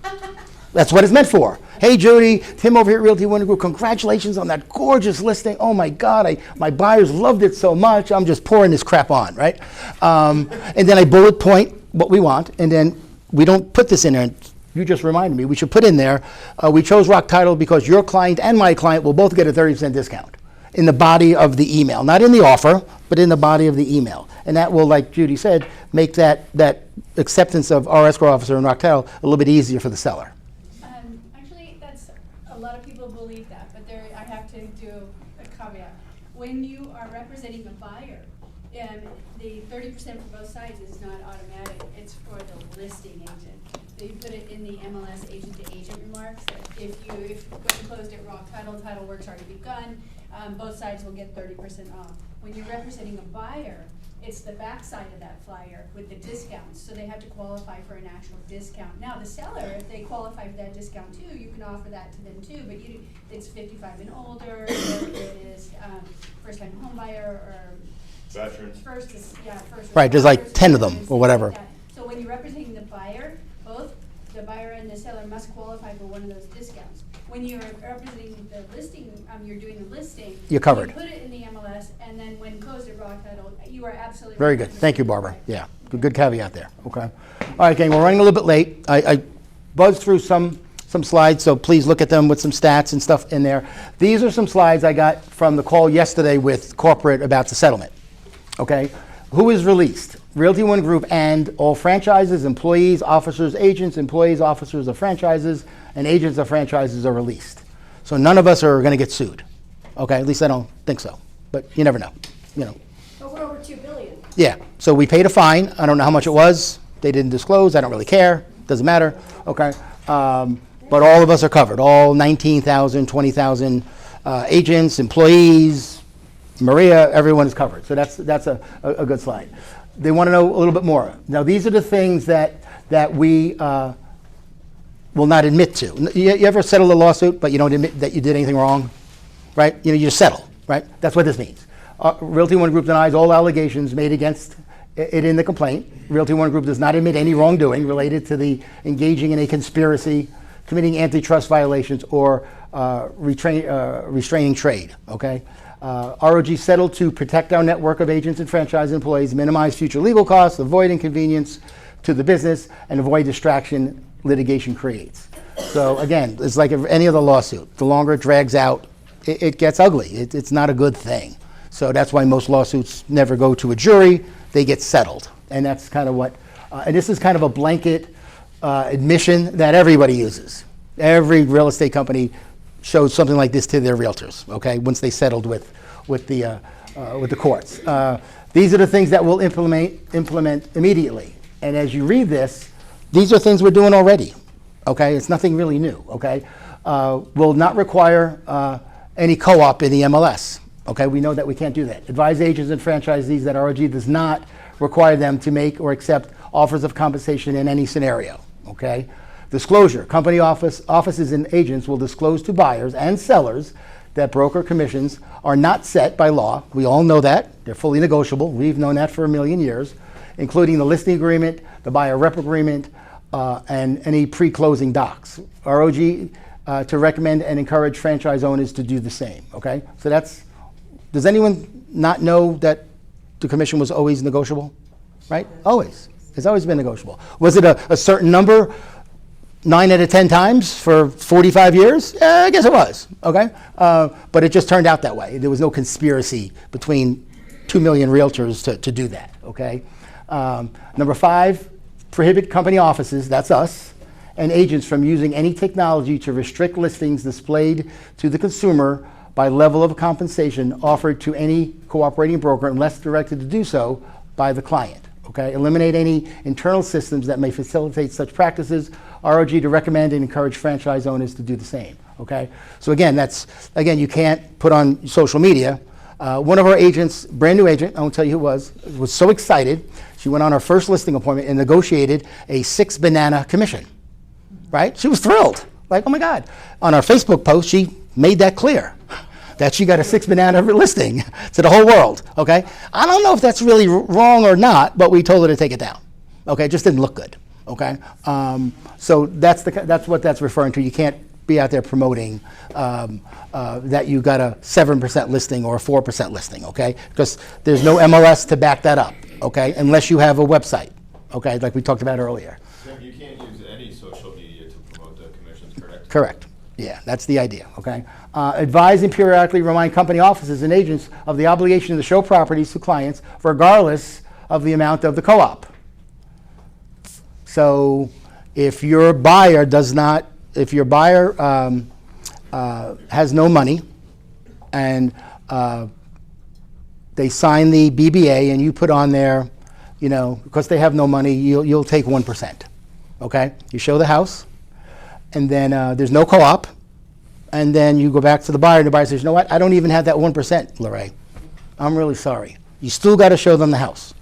That's what it's meant for. Hey Judy, Tim over here at Realty One Group, congratulations on that gorgeous listing. Oh my God, my buyers loved it so much, I'm just pouring this crap on, right? And then I bullet point what we want, and then we don't put this in there. You just reminded me, we should put in there, we chose Rock Title because your client and my client will both get a 30% discount in the body of the email. Not in the offer, but in the body of the email. And that will, like Judy said, make that acceptance of our escrow officer and Rock Title a little bit easier for the seller. Actually, that's, a lot of people believe that, but I have to do a caveat. When you are representing a buyer, the 30% for both sides is not automatic, it's for the listing agent. They put it in the MLS agent-to-agent remarks, that if going closed at Rock Title, title work's already begun, both sides will get 30% off. When you're representing a buyer, it's the back side of that flyer with the discounts, so they have to qualify for an actual discount. Now, the seller, if they qualify for that discount too, you can offer that to them too, but it's 55 and older, or it is first-time home buyer, or Veterans. first. Right, there's like responders, 10 of them, things or whatever. like that. So when you're representing the buyer, both the buyer and the seller must qualify for one of those discounts. When you're representing the listing, you're doing the listing. You're covered. You put it in the MLS, and then when closed at Rock Title, you are absolutely. Very good. Thank you, Barbara. Yeah, good caveat there. Okay. All right, gang, we're running a little bit late. I buzzed through some slides, so please look at them with some stats and stuff in there. These are some slides I got from the call yesterday with corporate about the settlement. Okay. Who is released? Realty One Group and all franchises, employees, officers, agents, employees, officers of franchises, and agents of franchises are released. So none of us are going to get sued. Okay, at least I don't think so. But you never know. But we're over $2 billion. Yeah, so we paid a fine. I don't know how much it was. They didn't disclose. I don't really care. Doesn't matter. Okay. But all of us are covered. All 19,000, 20,000 agents, employees, Maria, everyone is covered. So that's a good slide. They want to know a little bit more. Now, these are the things that we will not admit to. You ever settle a lawsuit, but you don't admit that you did anything wrong, right? You just settle, right? That's what this means. Realty One Group denies all allegations made against it in the complaint. Realty One Group does not admit any wrongdoing related to the engaging in a conspiracy, committing antitrust violations, or restraining trade, okay? ROG settled to protect our network of agents and franchise employees, minimize future legal costs, avoid inconvenience to the business, and avoid distraction litigation creates. So again, it's like any other lawsuit. The longer it drags out, it gets ugly. It's not a good thing. So that's why most lawsuits never go to a jury. They get settled. And that's kind of what, and this is kind of a blanket admission that everybody uses. Every real estate company shows something like this to their realtors, okay, once they settled with the courts. These are the things that we'll implement immediately. And as you read this, these are things we're doing already, okay? It's nothing really new, okay? Will not require any co-op in the MLS, okay? We know that we can't do that. Advise agents and franchisees that ROG does not require them to make or accept offers of compensation in any scenario, okay? Disclosure, company offices and agents will disclose to buyers and sellers that broker commissions are not set by law. We all know that. They're fully negotiable. We've known that for a million years, including the listing agreement, the buyer rep agreement, and any pre-closing docs. ROG to recommend and encourage franchise owners to do the same, okay? So does anyone not know that the commission was always negotiable, right? Always. It's always been negotiable. Was it a certain number? 9 out of 10 times for 45 years? I guess it was, okay? But it just turned out that way. There was no conspiracy between 2 million realtors to do that, okay? Number 5, prohibit company offices, that's us, and agents from using any technology to restrict listings displayed to the consumer by level of compensation offered to any cooperating broker unless directed to do so by the client, okay? Eliminate any internal systems that may facilitate such practices. ROG to recommend and encourage franchise owners to do the same, okay? So again, you can't put on social media. One of our agents, brand new agent, I won't tell you who it was so excited. She went on her first listing appointment and negotiated a 6-banana commission, right? She was thrilled, like, oh my God. On our Facebook post, she made that clear, that she got a 6-banana listing to the whole world, okay? I don't know if that's really wrong or not, but we told her to take it down, okay? It just didn't look good. Okay, so that's what that's referring to. You can't be out there promoting that you got a 7% listing or a 4% listing, okay? Because there's no MLS to back that up, okay? Unless you have a website, okay, like we talked about earlier. So you can't use any social media to promote the commissions, correct? Correct. Yeah, that's the idea, okay? Advise and periodically remind company offices and agents of the obligation to show properties to clients regardless of the amount of the co-op. So if your buyer has no money and they sign the BBA and you put on there, because they have no money, you'll take 1%, okay? You show the house and then there's no co-op and then you go back to the buyer and the buyer says, you know what, I don't even have that 1%, Lorraine. I'm really sorry. You still got to show them the house.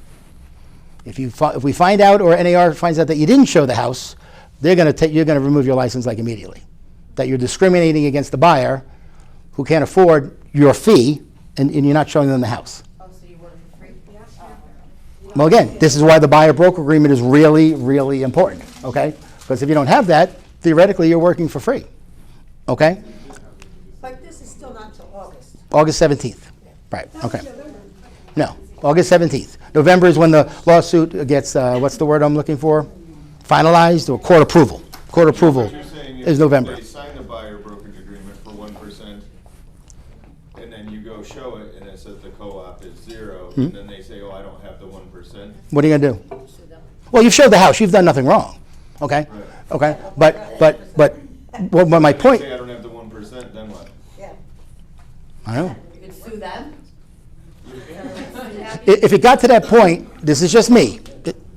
If we find out or NAR finds out that you didn't show the house, you're going to remove your license like immediately. That you're discriminating against the buyer who can't afford your fee and you're not showing them the house. Oh, so you work for free? Well, again, this is why the buyer broker agreement is really, really important, okay? Because if you don't have that, theoretically you're working for free, okay? But this is still not till August. August 17th, right, okay. No, August 17th. November is when the lawsuit gets, what's the word I'm looking for? Finalized or court approval. Court approval What you're saying is November. They sign the buyer brokerage agreement for 1%, and then you go show it, and it says the co-op is 0, and then they say, oh, I don't have the 1%. What are you gonna do? Well, you've showed the house. You've done nothing wrong, okay? Right. Okay, but my point. Say I don't have the 1%, then what? Yeah. I know. You could sue them? If it got to that point, this is just me.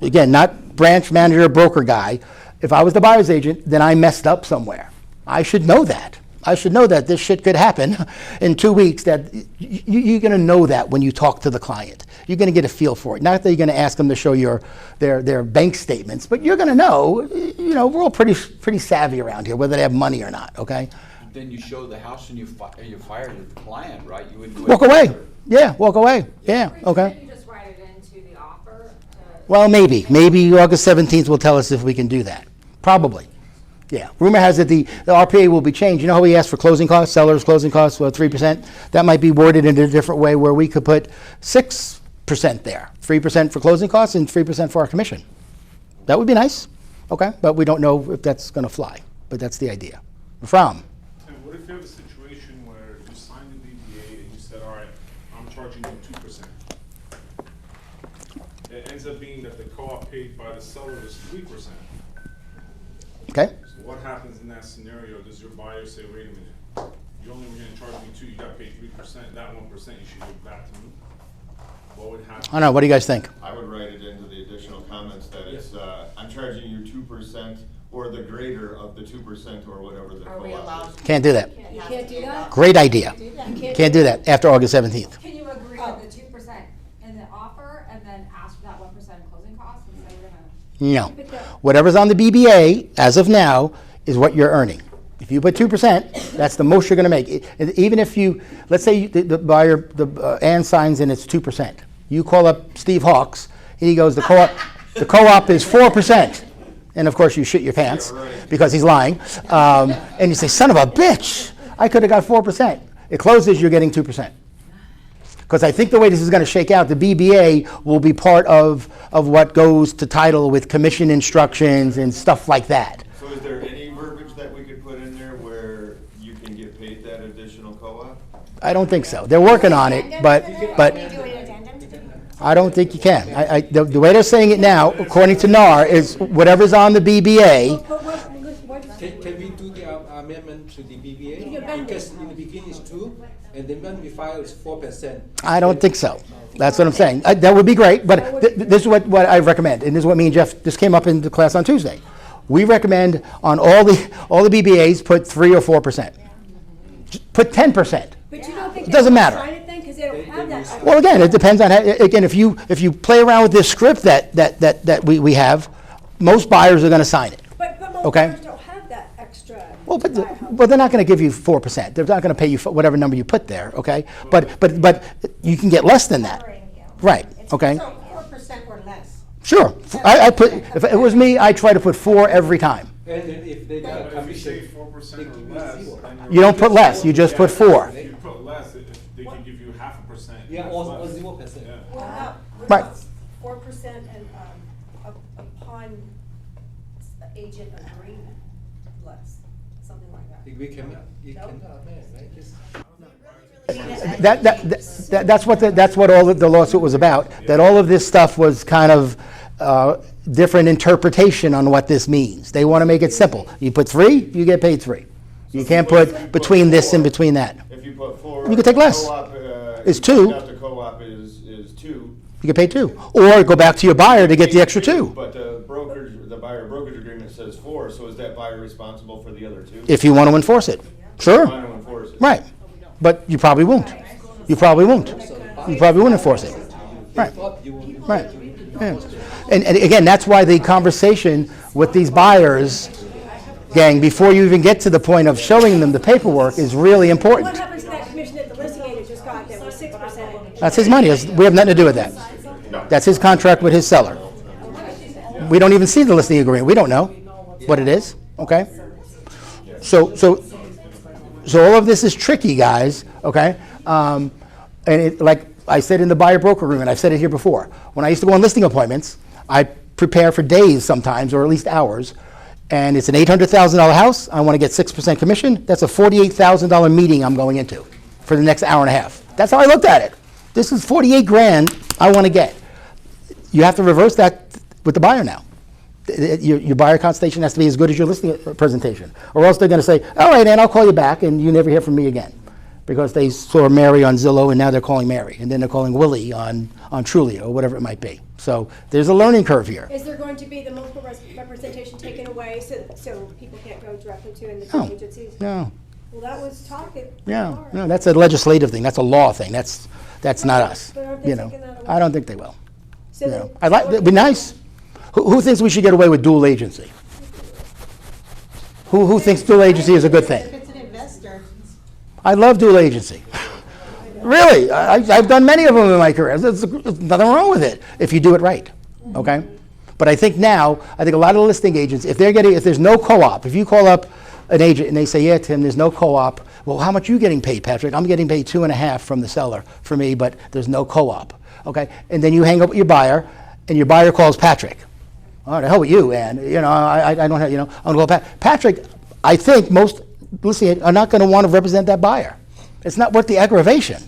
Again, not branch manager, broker guy. If I was the buyer's agent, then I messed up somewhere. I should know that. I should know that this shit could happen in 2 weeks, that you're going to know that when you talk to the client. You're going to get a feel for it. Not that you're going to ask them to show their bank statements, but you're going to know, we're all pretty savvy around here, whether they have money or not, okay? Then you show the house and you fire your client, right? You wouldn't do Walk anything away. further. Yeah, walk away. Yeah, okay. You just write it into the offer. Well, maybe August 17th will tell us if we can do that. Probably. Yeah. Rumor has it the RPA will be changed. You know how we asked for closing costs, sellers' closing costs, 3%? That might be worded in a different way where we could put 6% there. 3% for closing costs and 3% for our commission. That would be nice. Okay. But we don't know if that's going to fly. But that's the idea. From? And what if you have a situation where you sign the BBA and you said, all right, I'm charging you 2%. It ends up being that the co-op paid by the seller is 3%. Okay. So what happens in that scenario? Does your buyer say, wait a minute, you only were gonna charge me 2%, you got paid 3%, that 1% you should give back to me? What would happen? I don't know. What do you guys think? I would write it into the additional comments that it's, I'm charging you 2% or the greater of the 2% or whatever the Are we co-op allowed? is. Can't do that. You can't do that? Great idea. You can't Can't do that after August 17th. Can you agree to the 2% in the offer and then ask for that 1% closing costs and say we're gonna? No. Whatever's on the BBA as of now is what you're earning. If you put 2%, that's the most you're going to make. Even if you, let's say the buyer, Ann signs and it's 2%. You call up Steve Hawks, and he goes, the co-op is 4%. And of course you shit your pants because he's lying. And you say, son of a bitch, I could have got 4%. It closes, you're getting 2%. Because I think the way this is going to shake out, the BBA will be part of what goes to title with commission instructions and stuff like that. So is there any verbiage that we could put in there where you can get paid that additional co-op? I don't think so. They're working on it, but I don't think you can. The way they're saying it now, according to NAR, is whatever's on the BBA. Can we do the amendment to the BBA? Because in the beginning it's 2, and then when we file it's 4%. I don't think so. That's what I'm saying. That would be great, but this is what I recommend, and this is what me and Jeff just came up in the class on Tuesday. We recommend on all the BBAs put 3 or 4%. Put 10%. But you don't think It doesn't they matter. sign it then, because they don't have that. Well, again, it depends on how, again, if you play around with this script that we have, most buyers are going to sign it. But most Okay. buyers don't have that extra. Well, but they're not going to give you 4%. They're not going to pay you whatever number you put there, okay? But you can get less than that, right? Okay. So 4% or less. Sure. I put, if it was me, I'd try to put 4 every time. And then if they got But if you say commission, 4% they or give you less, 0. then You don't put less. You just put 4. If you put less, they can give you 0.5%. Yeah, That's or less. 0%. Yeah. What Right. about 4% and, upon agent agreement, less, something like that? We cannot, you cannot, man, right? Just- That's what all the lawsuit was about. That all of this stuff was kind of different interpretation on what this means. They want to make it simple. You put 3, you get paid 3. You can't put between this and between that. If you put 4. You can take less. Co-op, It's if you 2. find out the co-op is 2. You get paid 2, or go back to your buyer to get the extra 2. But the buyer brokerage agreement says 4, so is that buyer responsible for the other 2? If you want to enforce it, sure. Want to enforce it. Right, but you probably won't. You probably won't. You probably won't enforce it. Right. Right. Yeah. And again, that's why the conversation with these buyers, gang, before you even get to the point of showing them the paperwork, is really What important. happens to that commission that the listing agent just got that was 6%? That's his money. We have nothing to do with that. That's his contract with his seller. We don't even see the listing agreement. We don't know what it is. Okay. So all of this is tricky, guys. Okay. And like I said in the buyer broker room, and I've said it here before, when I used to go on listing appointments, I prepare for days sometimes, or at least hours. And it's an $800,000 house. I want to get 6% commission. That's a $48,000 meeting I'm going into for the next hour and a half. That's how I looked at it. This is 48 grand I want to get. You have to reverse that with the buyer now. Your buyer consultation has to be as good as your listing presentation, or else they're going to say, all right, Ann, I'll call you back, and you never hear from me again. Because they saw Mary on Zillow, and now they're calling Mary, and then they're calling Willie on Trulia, or whatever it might be. So there's a learning curve here. Is there going to be the multiple representation taken away so people can't go directly to independent agencies? No, Well, that was talking. Yeah, no, that's a legislative thing, that's a law thing, that's not us, But aren't they you know. taking that away? I don't think they will. So You then- know, it'd be nice. Who thinks we should get away with dual agency? Who thinks dual agency is a good thing? If it's an investor, I love dual agency. Really, I've done many of them in my career. There's nothing wrong with it if you do it right, okay? But I think now, a lot of the listing agents, if there's no co-op, if you call up an agent and they say, yeah, Tim, there's no co-op, well, how much are you getting paid, Patrick? I'm getting paid 2.5 from the seller for me, but there's no co-op, okay? And then you hang up with your buyer, and your buyer calls Patrick. Oh, the hell with you, man. You know, I don't have, I'm going to call Patrick. I think most listing agents are not going to want to represent that buyer. It's not worth the aggravation.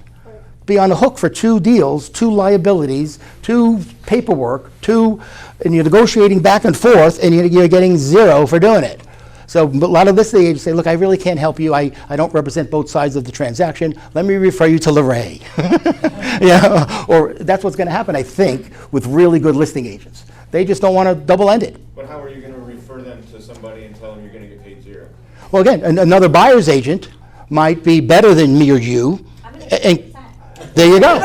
Be on the hook for 2 deals, 2 liabilities, 2 paperwork, and you're negotiating back and forth, and you're getting 0 for doing it. So a lot of listing agents say, look, I really can't help you. I don't represent both sides of the transaction. Let me refer you to LeRae. Or that's what's going to happen, I think, with really good listing agents. They just don't want to double-end it. But how are you gonna refer them to somebody and tell them you're gonna get paid 0? Well, again, another buyer's agent might be better than me or you. And there you go.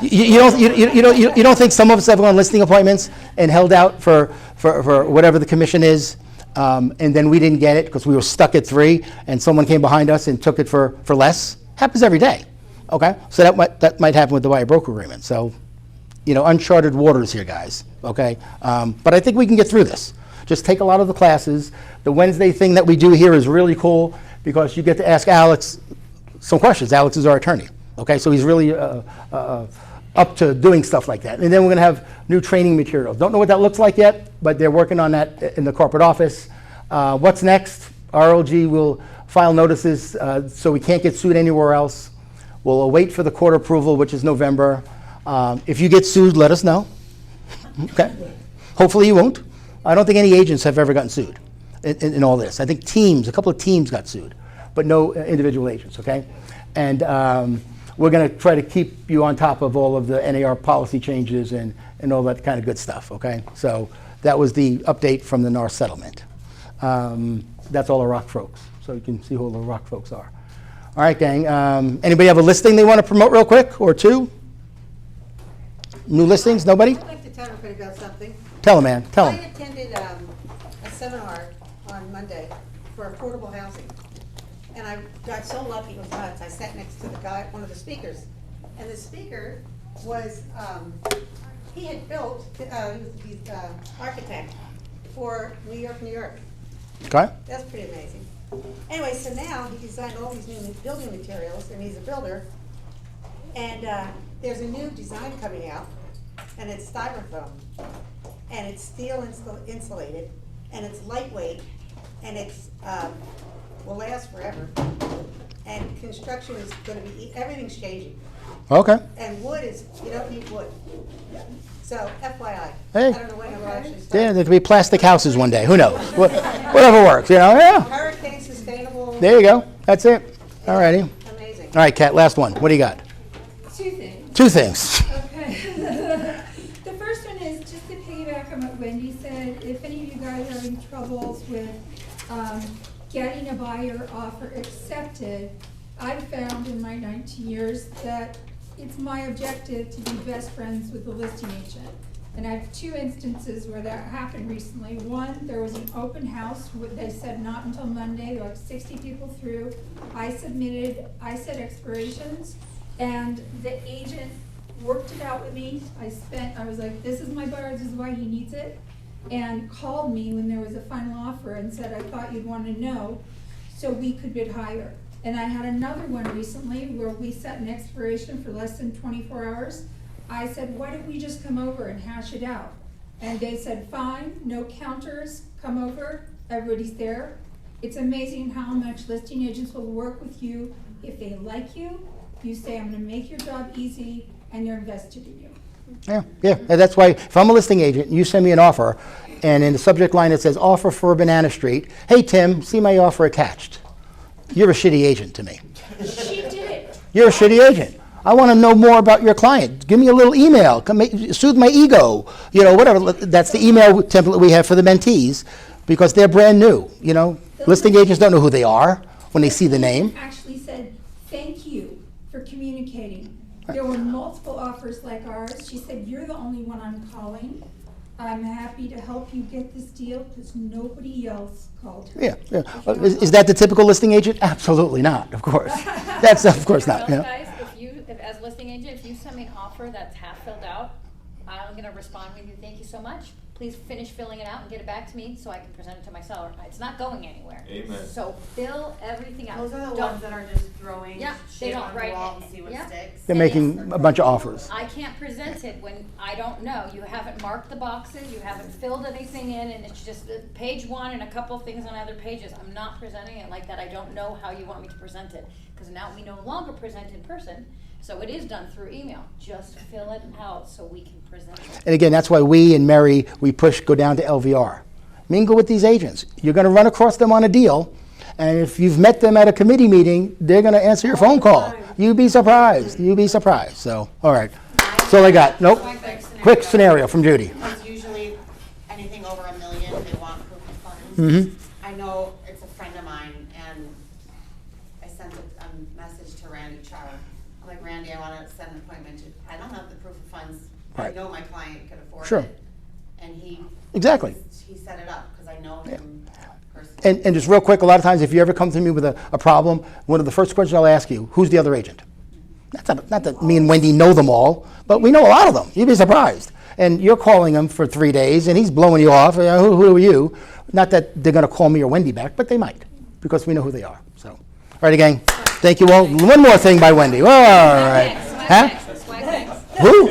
You don't think some of us have gone listing appointments and held out for whatever the commission is, and then we didn't get it because we were stuck at 3, and someone came behind us and took it for less? Happens every day. Okay, so that might happen with the buyer broker agreement. So, uncharted waters here, guys. Okay, but I think we can get through this. Just take a lot of the classes. The Wednesday thing that we do here is really cool because you get to ask Alex some questions. Alex is our attorney. Okay, so he's really up to doing stuff like that. And then we're going to have new training materials. Don't know what that looks like yet, but they're working on that in the corporate office. What's next? RLG will file notices so we can't get sued anywhere else. We'll await for the court approval, which is November. If you get sued, let us know. Okay. Hopefully you won't. I don't think any agents have ever gotten sued in all this. I think a couple of teams got sued, but no individual agents, okay? And we're going to try to keep you on top of all of the NAR policy changes and all that kind of good stuff, okay? So that was the update from the NAR settlement. That's all the Rock folks, so you can see who all the Rock folks are. All right, gang. Anybody have a listing they want to promote real quick, or 2? New listings? Nobody? I'd like to tell everybody about something. Tell them, man. Tell I them. attended a seminar on Monday for affordable housing. And I got so lucky, it was nuts. I sat next to the guy, one of the speakers. And the speaker was, he had built, he's architect for New York. Okay. That's pretty amazing. Anyway, so now he designed all these new building materials, and he's a builder. And there's a new design coming out, and it's styrofoam. And it's steel insulated, and it's lightweight, and it's will last forever. And construction is going to be, everything's changing. Okay. And wood is, you don't need wood. So FYI, Hey. I don't know when it will actually start. Yeah, there could be plastic houses one day. Who knows? Whatever works, Yeah. Hurricane sustainable. There you go. That's it. All righty. All Amazing. right, Kat, last one. What do you got? 2 things. 2 things. Okay. The first one is just to piggyback on what Wendy said. If any of you guys are having troubles with getting a buyer offer accepted, I've found in my 19 years that it's my objective to be best friends with the listing agent. And I have 2 instances where that happened recently. One, there was an open house. They said not until Monday. There were like 60 people through. I set expirations, and the agent worked it out with me. I was like, this is my buyer, this is why he needs it. And called me when there was a final offer and said, I thought you'd want to know, so we could bid higher. And I had another one recently where we set an expiration for less than 24 hours. I said, why don't we just come over and hash it out? And they said, fine, no counters, come over, everybody's there. It's amazing how much listing agents will work with you. If they like you, you say, I'm gonna make your job easy, and they're invested in you. Yeah. And that's why if I'm a listing agent and you send me an offer, and in the subject line it says offer for Banana Street, hey Tim, see my offer attached. You're a shitty agent to me. She did it. You're a shitty agent. I want to know more about your client. Give me a little email. Soothe my ego. Whatever. That's the email template we have for the mentees. because they're brand new, you know? Listing agents don't know who they are when they see the name. Actually said, thank you for communicating. There were multiple offers like ours. She said, you're the only one I'm calling. I'm happy to help you get this deal because nobody else called her. Yeah. Is that the typical listing agent? Absolutely not, of course. That's, of course not, Well, yeah. guys, if as a listing agent, if you send me an offer that's half filled out, I'm gonna respond with you, thank you so much. Please finish filling it out and get it back to me so I can present it to my seller. It's not going anywhere. Amen. So fill everything out. Those are the Don't- ones that are just throwing Yeah, they shit don't on the write wall it. and see what Yeah. sticks. They're making a bunch of offers. I can't present it when I don't know. You haven't marked the boxes, you haven't filled anything in, and it's just page one and a couple of things on other pages. I'm not presenting it like that. I don't know how you want me to present it, because now we no longer present in person, so it is done through email. Just fill it out so we can present it. And again, that's why we and Mary, we go down to LVR. Mingle with these agents. You're gonna run across them on a deal, and if you've met them at a committee meeting, they're gonna answer your phone call. You'd be surprised, So, all right. That's all I got. Nope. Quick scenario from Judy. Because usually anything over $1 million, they want proof of funds. Mm-hmm. I know it's a friend of mine, and I sent a message to Randy Char. I'm like, Randy, I want to set an appointment. I don't have the proof of funds. I Right. know my client could afford Sure. it. And he set it up because I know him personally. And just real quick, a lot of times if you ever come to me with a problem, one of the first questions I'll ask you, who's the other agent? Not that me and Wendy know them all, but we know a lot of them. You'd be surprised. And you're calling him for 3 days, and he's blowing you off. Who are you? Not that they're going to call me or Wendy back, but they might, because we know who they are. So, all right, gang. Thank you all. One more thing by Wendy. All right. Huh? Who?